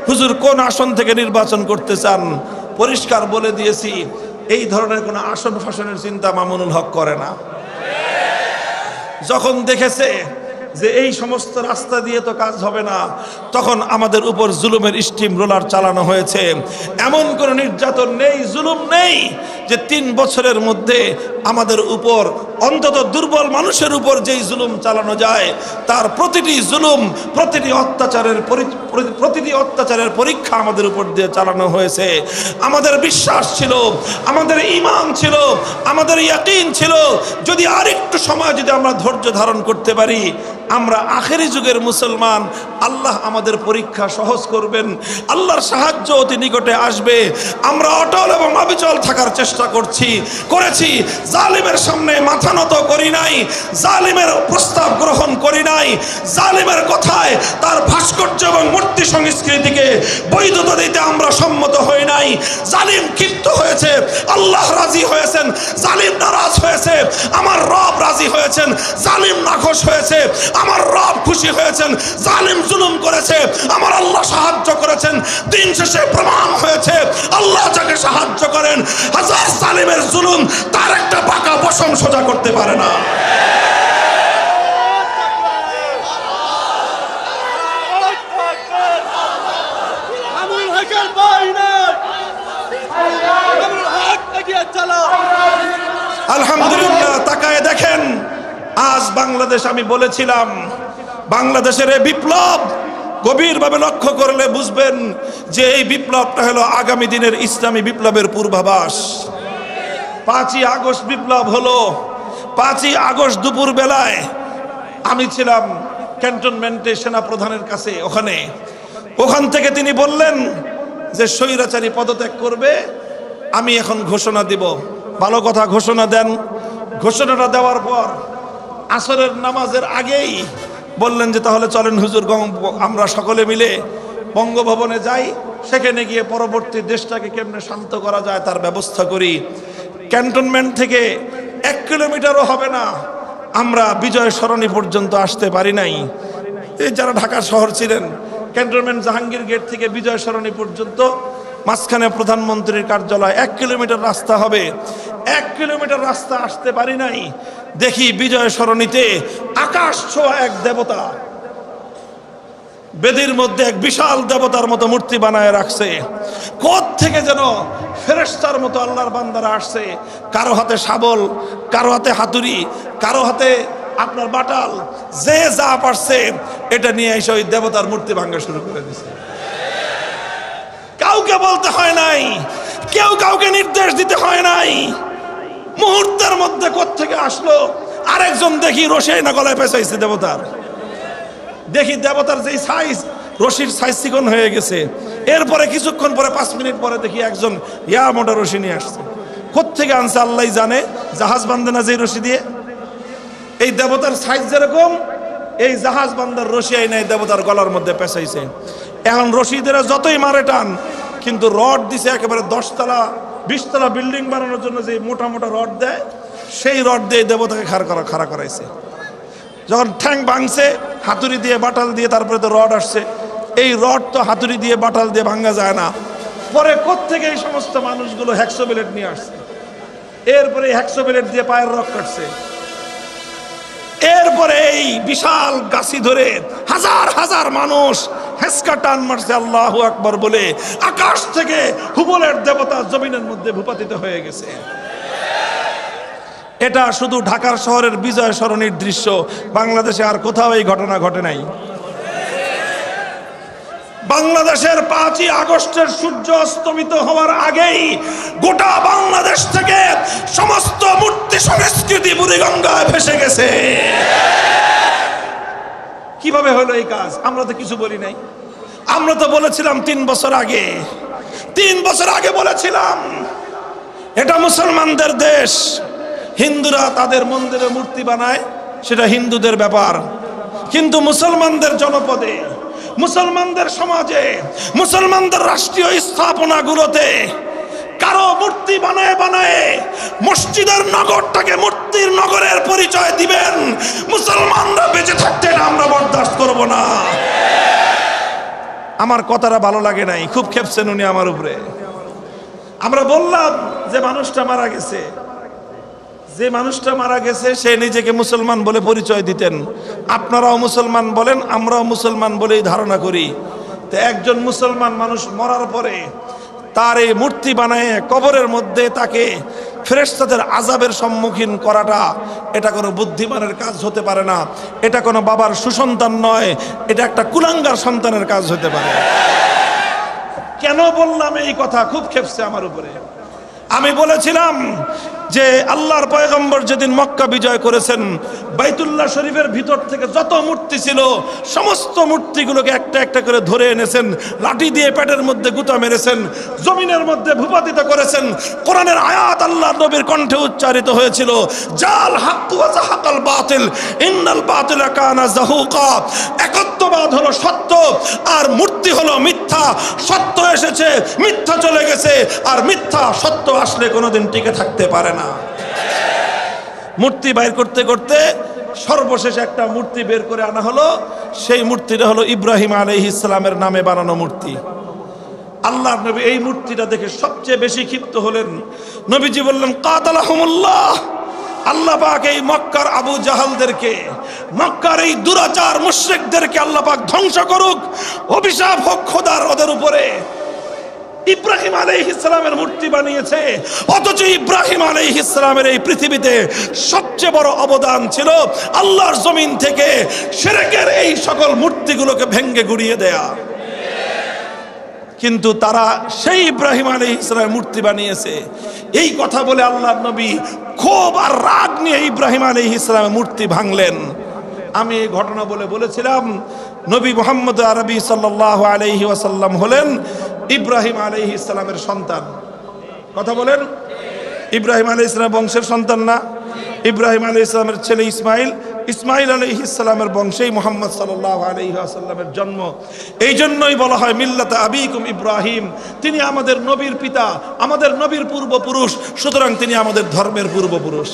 হুজুর কোন আসন থেকে নির্বাচন করতে চান, পরিষ্কার বলে দিয়েছি এই ধরনের কোনো আসন ফাসনের চিন্তা মামুনুল হক করে না। যখন দেখেছে যে এই সমস্ত রাস্তা দিয়ে তো কাজ হবে না, তখন আমাদের উপর জুলুমের স্টিম রোলার চালানো হয়েছে। এমন কোনো নির্যাতন নেই, জুলুম নেই যে 3 বছরের মধ্যে আমাদের উপর, অন্তত দুর্বল মানুষের উপর যেই জুলুম চালানো যায়, তার প্রতিটি জুলুম, প্রতিটি অত্যাচারের পরীক্ষা আমাদের উপর দিয়ে চালানো হয়েছে। আমাদের বিশ্বাস ছিল, আমাদের ঈমান ছিল, আমাদের ইয়াকিন ছিল, যদি আরেকটু সময় যদি আমরা ধৈর্য ধারণ করতে পারি, আমরা আখেরি যুগের মুসলমান, আল্লাহ আমাদের পরীক্ষা সহজ করবেন, আল্লাহর সাহায্য অতি নিকটে আসবে। আমরা অটল এবং অবিচল থাকার চেষ্টা করেছি। জালিমের সামনে মাথা নত করি নাই, জালিমের প্রস্তাব গ্রহণ করি নাই, জালিমের কথায় তার ভাস্কর্য এবং মূর্তি সংস্কৃতিকে বৈধতা দিতে আমরা সম্মত হই নাই। জালিম ক্ষিপ্ত হয়েছে, আল্লাহ রাজি হয়েছেন। জালিম নারাজ হয়েছে, আমার রব রাজি হয়েছেন। জালিম নাখোশ হয়েছে, আমার রব খুশি হয়েছেন। জালিম জুলুম করেছে, আমার আল্লাহ সাহায্য করেছেন। দিন শেষে প্রমাণ হয়েছে আল্লাহ যাকে সাহায্য করেন, হাজার জালিমের জুলুম তার একটা বাঁকা পশম সোজা করতে পারে না। আলহামদুলিল্লাহ, তাকায় দেখেন আজ বাংলাদেশ, আমি বলেছিলাম বাংলাদেশের এই বিপ্লব গভীরভাবে লক্ষ্য করলে বুঝবেন যে এই বিপ্লবটা হলো আগামী দিনের ইসলামী বিপ্লবের পূর্বাভাস। 5ই আগস্ট বিপ্লব হলো। 5ই আগস্ট দুপুর বেলায় আমি ছিলাম ক্যান্টনমেন্টে সেনা প্রধানের কাছে, ওখান থেকে তিনি বললেন যে স্বৈরাচারী পদত্যাগ করবে, আমি এখন ঘোষণা দিব। ভালো কথা, ঘোষণা দেন। ঘোষণাটা দেওয়ার পর আসরের নামাজের আগেই বললেন যে তাহলে চলেন হুজুর আমরা সকলে মিলে বঙ্গভবনে যাই, সেখানে গিয়ে পরবর্তী দেশটাকে কেমনে শান্ত করা যায় তার ব্যবস্থা করি। ক্যান্টনমেন্ট থেকে 1 কিলোমিটারও হবে না আমরা বিজয় সরণি পর্যন্ত আসতে পারি নাই। এই যারা ঢাকা শহর ছিলেন, ক্যান্টনমেন্ট জাহাঙ্গীর গেট থেকে বিজয় সরণি পর্যন্ত মাঝখানে প্রধানমন্ত্রীর কার্যালয়, 1 কিলোমিটার রাস্তা হবে। 1 কিলোমিটার রাস্তা আসতে পারি নাই, দেখি বিজয় সরণিতে আকাশ ছোঁয়া এক দেবতা বেদির মধ্যে এক বিশাল দেবতার মতো মূর্তি বানায় রাখছে। কোথ থেকে যেন ফেরেশতার মতো আল্লাহর বান্দারা আসছে, কারো হাতে শাবল, কারো হাতে হাতুড়ি, কারো হাতে আপনার বাটাল, যে যা পারছে এটা নিয়ে এসে ওই দেবতার মূর্তি ভাঙা শুরু করে দিছে। কাউকে বলতে হয় নাই, কেউ কাউকে নির্দেশ দিতে হয় নাই, মুহূর্তের মধ্যে কোথ থেকে আসলো। আরেকজন দেখি রশি না গলায় পেঁচাইছে দেবতার, দেখি দেবতার যেই সাইজ, রশির সাইজ চিকন হয়ে গেছে। এরপরে কিছুক্ষণ পরে 5 মিনিট পরে দেখি একজন ইয়া মোটা রশি নিয়ে আসছে। কোত্থেকে আনছে আল্লাহ জানে, জাহাজ বান্ধে না যে রশি দিয়ে। এই দেবতার সাইজ যেরকম, এই জাহাজ বান্ধার রশি আই নাই দেবতার গলার মধ্যে পেঁচাইছে। এখন রশিদের যতই মারে টান, কিন্তু রড দিছে একেবারে 10 তলা 20 তলা বিল্ডিং বানানোর জন্য যে মোটা মোটা রড দেয়, সেই রড দিয়ে দেবতাকে খাড়া করাইছে। যখন ঠ্যাং ভাঙছে হাতুড়ি দিয়ে বাটাল দিয়ে, তারপরে তো রড আসছে। এই রড তো হাতুড়ি দিয়ে বাটাল দিয়ে ভাঙা যায় না। পরে কোত্থেকে এই সমস্ত মানুষগুলো হ্যাকসো ব্লেড নিয়ে আসছে, এরপরে হ্যাকসো ব্লেড দিয়ে পায়ের রক কাটছে। এরপরে এই বিশাল গাছি ধরে হাজার হাজার মানুষ হেসকা টান মারছে আল্লাহু আকবার বলে। আকাশ থেকে হুবলের দেবতা জমিনের মধ্যে ভূপাতিত হয়ে গেছে। এটা শুধু ঢাকার শহরের বিজয় সরণির দৃশ্য, বাংলাদেশে আর কোথাও এই ঘটনা ঘটে নাই। বাংলাদেশের 5ই আগস্টের সূর্য অস্তমিত হওয়ার আগেই গোটা বাংলাদেশ থেকে সমস্ত মূর্তি সংস্কৃতি বুড়িগঙ্গায় ভেসে গেছে। কিভাবে হলো এই কাজ? আমরা তো কিছু বলি নাই। আমরা তো বলেছিলাম 3 বছর আগে, 3 বছর আগে বলেছিলাম এটা মুসলমানদের দেশ, হিন্দুরা তাদের মন্দিরে মূর্তি বানায়, সেটা হিন্দুদের ব্যাপার। কিন্তু মুসলমানদের জনপদে, মুসলমানদের সমাজে, মুসলমানদের রাষ্ট্রীয় স্থাপনাগুলোতে কারো মূর্তি বানায় বানায় মসজিদের নগরটাকে মূর্তির নগরের পরিচয় দিবেন, মুসলমানরা বেঁচে থাকতে আমরা বরদাস্ত করব না। আমার কথাটা ভালো লাগে নাই, খুব খেপছেন উনি আমার উপরে। আমরা বললাম যে মানুষটা মারা গেছে, যে মানুষটা মারা গেছে সে নিজেকে মুসলমান বলে পরিচয় দিতেন। আপনারাও মুসলমান বলেন, আমরাও মুসলমান বলেই ধারণা করি। তো একজন মুসলমান মানুষ মরার পরে তার এই মূর্তি বানায় কবরের মধ্যে তাকে ফেরেশতাদের আযাবের সম্মুখীন করাটা, এটা কোনো বুদ্ধিমানের কাজ হতে পারে না। এটা কোনো বাবার সুসন্তান নয়, এটা একটা কুলাঙ্গার সন্তানের কাজ হতে পারে। কেন বললাম এই কথা? খুব খেপছে আমার উপরে। আমি বলেছিলাম যে আল্লাহর পয়গম্বর যেদিন মক্কা বিজয় করেছেন, বাইতুল্লাহ শরীফের ভিতর থেকে যত মূর্তি ছিল সমস্ত মূর্তিগুলোকে একটা একটা করে ধরে এনেছেন, লাঠি দিয়ে পেটের মধ্যে গুতা মেরেছেন, জমিনের মধ্যে ভূপাতিত করেছেন। কোরআনের আয়াত আল্লাহর নবীর কণ্ঠে উচ্চারিত হয়েছিল, জাল হাক্কু ওয়া যাহাকাল বাতিল ইন্নাল বাতিলা কানা যাহুকা। একত্ববাদ হলো সত্য আর মূর্তি হলো মিথ্যা। সত্য এসেছে, মিথ্যা চলে গেছে, আর মিথ্যা সত্য আসলে কোনোদিন টিকে থাকতে পারে না। মূর্তি বাইর করতে করতে সর্বশেষ একটা মূর্তি বের করে আনা হলো। সেই মূর্তিটা হলো ইব্রাহিম আলাইহিস সালামের নামে বানানো মূর্তি। আল্লাহর নবী এই মূর্তিটা দেখে সবচেয়ে বেশি ক্ষিপ্ত হলেন। নবীজি বললেন, কাতালাহুমুল্লাহ, আল্লাহ পাক এই মক্কার আবু জাহালদেরকে, মক্কার এই দুরাচার মুশরিকদেরকে আল্লাহ পাক ধ্বংস করুক, অভিশাপ হোক খোদার ওদের উপরে। ইব্রাহিম আলাইহিস সালামের মূর্তি বানিয়েছে, অথচ ইব্রাহিম আলাইহিস সালামের এই পৃথিবীতে সবচেয়ে বড় অবদান ছিল আল্লাহর জমিন থেকে শিরকের এই সকল মূর্তিগুলোকে ভেঙে গুড়িয়ে দেয়া। কিন্তু তারা সেই ইব্রাহিম আলাইহিস সালামের মূর্তি বানিয়েছে। এই কথা বলে আল্লাহর নবী ক্ষোভ আর রাগ নিয়ে ইব্রাহিম আলাইহিস সালামের মূর্তি ভাঙলেন। আমি এই ঘটনা বলেছিলাম নবী মুহাম্মদ আরবি সাল্লাল্লাহু আলাইহি ওয়াসাল্লাম হলেন ইব্রাহিম আলাইহিস সালামের সন্তান। কথা বলেন, ইব্রাহিম আলাইহিস সালাম বংশের সন্তান না? ইব্রাহিম আলাইহিস সালামের ছেলে ইসমাইল, ইসমাইল আলাইহিস সালামের বংশেই মুহাম্মদ সাল্লাল্লাহু আলাইহি ওয়াসাল্লামের জন্ম। এই জন্যই বলা হয় মিল্লাত আবিকুম ইব্রাহিম, তিনি আমাদের নবীর পিতা, আমাদের নবীর পূর্বপুরুষ, সুতরাং তিনি আমাদের ধর্মের পূর্বপুরুষ।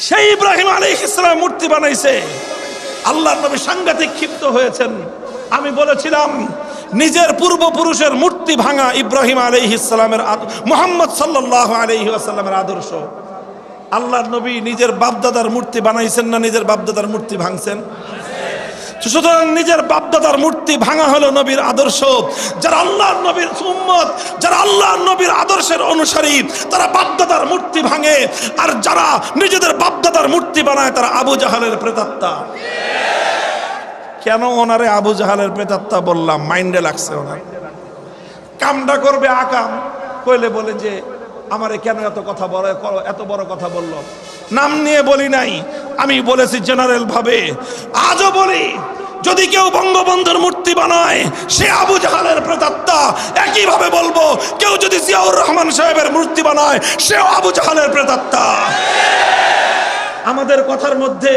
সেই ইব্রাহিম আলাইহিস সালাম মূর্তি বানাইছে, আল্লাহর নবী সাংঘাতিক ক্ষিপ্ত হয়েছেন। আমি বলেছিলাম নিজের পূর্বপুরুষের মূর্তি ভাঙা ইব্রাহিম আলাইহিস সালামের, মুহাম্মদ সাল্লাল্লাহু আলাইহি ওয়াসাল্লামের আদর্শ। আল্লাহর নবী নিজের বাপদাদার মূর্তি বানাইছেন না নিজের বাপদাদার মূর্তি ভাঙছেন? সুতরাং নিজের বাপদাদার মূর্তি ভাঙা হলো নবীর আদর্শ। যারা আল্লাহর নবীর উম্মত, যারা আল্লাহর নবীর আদর্শের অনুসারী, তারা বাপদাদার মূর্তি ভাঙে। আর যারা নিজেদের বাপদাদার মূর্তি বানায় তারা আবু জাহালের প্রেতাত্মা। কেন ওনারে আবু জাহালের প্রেতাত্মা বললাম? মাইন্ডে লাগছে ওনার। কামটা করবে আকাম কইলে বলে যে আমারে কেন এত কথা বলে, এত বড় কথা বলল। নাম নিয়ে বলি নাই, আমি বলেছি জেনারেল ভাবে। আজও বলি, যদি কেউ বঙ্গবন্ধুর মূর্তি বানায় সে আবু জাহালের প্রেতাত্মা। একইভাবে বলবো, কেউ যদি জিয়াউর রহমান সাহেবের মূর্তি বানায় সেও আবু জাহালের প্রেতাত্মা। আমাদের কথার মধ্যে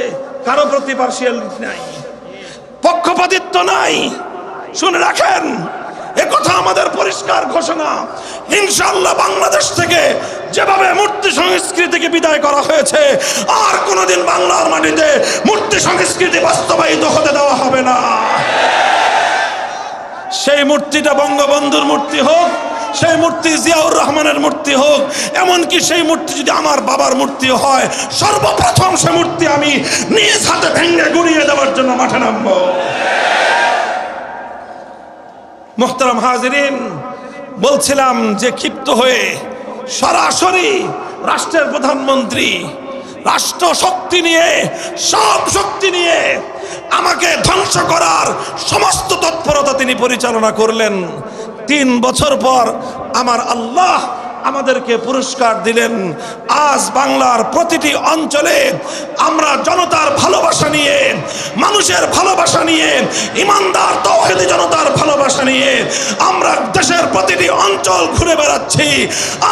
কারো প্রতি পার্সিয়ালিটি নাই, পক্ষপাতিত্ব নাই। শুনে রাখেন, এ কথা আমাদের পরিষ্কার ঘোষণা। ইনশাআল্লাহ বাংলাদেশ থেকে যেভাবে মূর্তি সংস্কৃতিকে বিদায় করা হয়েছে, আর কোনোদিন বাংলার মাটিতে মূর্তি সংস্কৃতি বাস্তবায়িত হতে দেওয়া হবে না। সেই মূর্তিটা বঙ্গবন্ধুর মূর্তি হোক, সেই মূর্তি জিয়াউর রহমানের মূর্তি হোক, এমনকি সেই মূর্তি যদি আমার বাবার মূর্তি হয়, সর্বপ্রথম সে মূর্তি আমি নিজ হাতে ভেঙে গুড়িয়ে দেওয়ার জন্য মাঠে নামবো। মুহতারাম হাজিরিন, বলছিলাম যে ক্ষিপ্ত হয়ে সরাসরি রাষ্ট্রের প্রধানমন্ত্রী রাষ্ট্র শক্তি নিয়ে, সব শক্তি নিয়ে আমাকে ধ্বংস করার সমস্ত তৎপরতা তিনি পরিচালনা করলেন। 3 বছর পর আমার আল্লাহ আমাদেরকে পুরস্কার দিলেন। আজ বাংলার প্রতিটি অঞ্চলে আমরা জনতার ভালোবাসা নিয়ে, মানুষের ভালোবাসা নিয়ে, ইমানদার তাওহীদি জনতার ভালোবাসা নিয়ে আমরা দেশের প্রতিটি অঞ্চল ঘুরে বেড়াচ্ছি।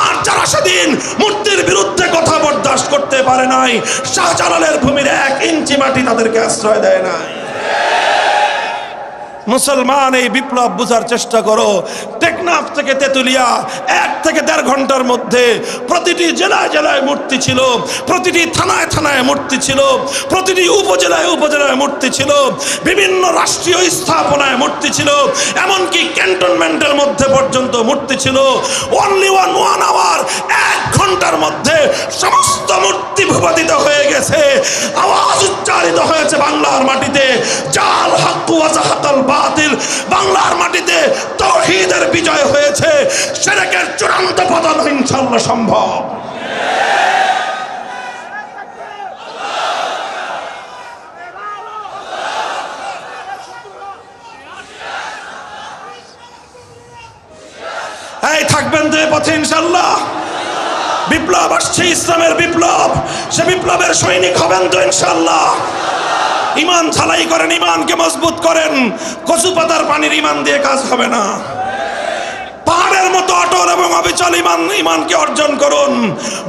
আর যারা সেদিন মূর্তির বিরুদ্ধে কথা বরদাস্ত করতে পারে নাই, শাহজালালের ভূমির 1 ইঞ্চি মাটি তাদেরকে আশ্রয় দেয় নাই। মুসলমান, এই বিপ্লব বোঝার চেষ্টা করো। টেকনাফ থেকে তেতুলিয়া 1 থেকে 1.5 ঘন্টার মধ্যে প্রতিটি জেলায় জেলায় মূর্তি ছিল, প্রতিটি থানায় থানায় মূর্তি ছিল, প্রতিটি উপজেলায় উপজেলায় মূর্তি ছিল, বিভিন্ন রাষ্ট্রীয় স্থাপনায় মূর্তি ছিল, এমনকি ক্যান্টনমেন্টের মধ্যে পর্যন্ত মূর্তি ছিল। অনলি 1 আওয়ার, 1 ঘন্টার মধ্যে সমস্ত মূর্তি ভূপাতিত হয়ে গেছে। আওয়াজ উচ্চারিত হয়েছে বাংলার মাটিতে, জাল হাক্কু ওয়া জাহাকাল বাতিল। বাংলার মাটিতে তাওহীদের বিজয় হয়েছে, শিরকের চূড়ান্ত পতন ইনশাআল্লাহ সম্ভব। এই থাকবেন তো এই পথে ইনশাআল্লাহ। বিপ্লব আসছে, ইসলামের বিপ্লব, সে বিপ্লবের সৈনিক হবেন তো ইনশাআল্লাহ। ইমান ঝালাই করেন, ইমানকে মজবুত করেন। কচু পাতার পানির ইমান দিয়ে কাজ হবে না। পাহাড়ের মতো অটল এবং অবিচল ইমানকে অর্জন করুন।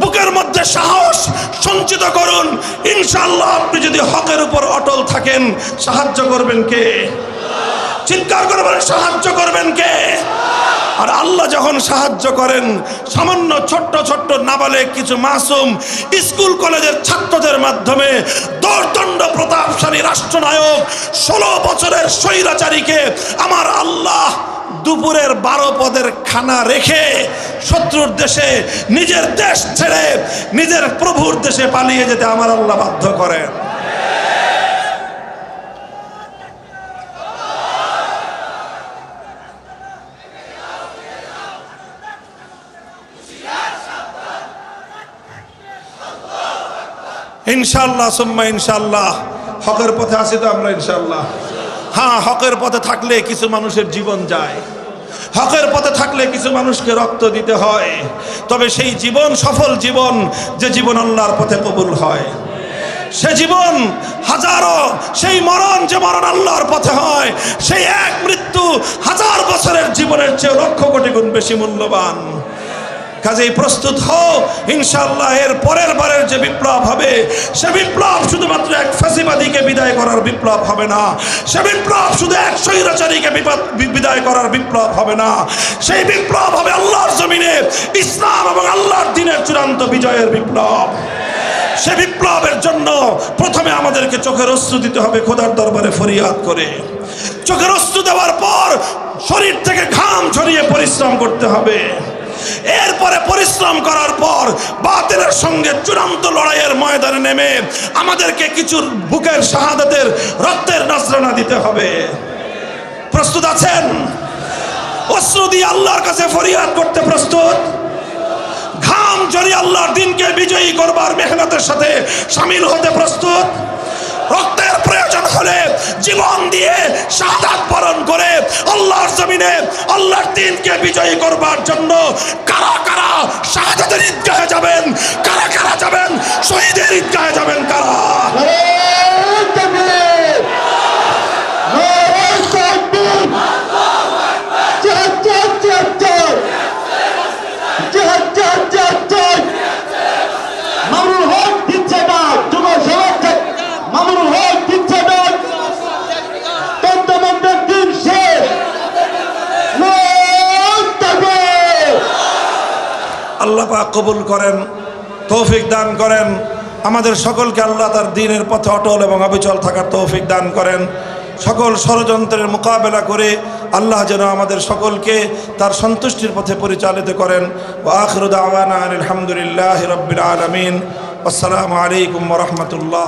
বুকের মধ্যে সাহস সঞ্চিত করুন। ইনশাআল্লাহ আপনি যদি হকের উপর অটল থাকেন, সাহায্য করবেন কে? চিৎকার করে বলেন, সাহায্য করবেন কে? আর আল্লাহ যখন সাহায্য করেন, সামান্য ছোট্ট ছোট্ট নাবালেগ কিছু মাসুম স্কুল কলেজের ছাত্রদের মাধ্যমে দর্দণ্ড প্রতাপশালী রাষ্ট্রনায়ক 16 বছরের স্বৈরাচারীকে আমার আল্লাহ দুপুরের 12 পদের খানা রেখে শত্রুর দেশে, নিজের দেশ ছেড়ে নিজের প্রভুর দেশে পালিয়ে যেতে আমার আল্লাহ বাধ্য করেন। ইনশাআল্লাহ সুম্মা ইনশাআল্লাহ হকের পথে আছি তো আমরা ইনশাআল্লাহ। হ্যাঁ, হকের পথে থাকলে কিছু মানুষের জীবন যায়, হকের পথে থাকলে কিছু মানুষকে রক্ত দিতে হয়, তবে সেই জীবন সফল জীবন, যে জীবন আল্লাহর পথে কবুল হয়। সে জীবন হাজারো, সেই মরণ যে মরণ আল্লাহর পথে হয়, সেই এক মৃত্যু 1000 বছরের জীবনের চেয়ে লক্ষ কোটি গুণ বেশি মূল্যবান। কাজেই প্রস্তুত হও, ইনশাআল্লাহ এর পরের বারের যে বিপ্লব হবে সে বিপ্লব শুধুমাত্র এক ফ্যাসিবাদীকে বিদায় করার বিপ্লব হবে না, সে বিপ্লব শুধু এক স্বৈরাচারীকে বিদায় করার বিপ্লব হবে না, সেই বিপ্লব হবে আল্লাহর জমিনে ইসলাম এবং আল্লাহর দ্বীনের চূড়ান্ত বিজয়ের বিপ্লব। সে বিপ্লবের জন্য প্রথমে আমাদেরকে চোখের অশ্রু দিতে হবে খোদার দরবারে ফরিয়াদ করে। চোখের অশ্রু দেওয়ার পর শরীর থেকে ঘাম ঝরিয়ে পরিশ্রম করতে হবে। এরপরে পরিশ্রম করার পর বাতিলের সঙ্গে চূড়ান্ত লড়াইয়ের ময়দানে নেমে আমাদেরকে কিছু বুকের শাহাদাতের রক্তের নজরানা দিতে হবে। প্রস্তুত আছেন? অশ্রু দিয়ে আল্লাহর কাছে ফরিয়াদ করতে প্রস্তুত? ঘাম ঝরিয়ে আল্লাহর দ্বীনকে বিজয়ী করবার মেহনতের সাথে শামিল হতে প্রস্তুত? রক্তের প্রয়োজন হলে জীবন দিয়ে শাহাদাত বরণ করে আল্লাহর জমিনে আল্লাহর দ্বীনকে বিজয়ী করবার জন্য কারা কারা শাহাদাতের ঈদগাহে যাবেন, কারা কারা যাবেন শহীদের ঈদগাহে যাবেন, কারা? আল্লাহ পাক কবুল করেন, তৌফিক দান করেন। আমাদের সকলকে আল্লাহ তার দ্বীনের পথে অটল এবং অবিচল থাকার তৌফিক দান করেন। সকল ষড়যন্ত্রের মোকাবেলা করে আল্লাহ যেন আমাদের সকলকে তার সন্তুষ্টির পথে পরিচালিত করেন। ওয়া আখিরু দাওয়ানা আলহামদুলিল্লাহি রাব্বিল আলামিন। আসসালামু আলাইকুম ওয়া রাহমাতুল্লাহ।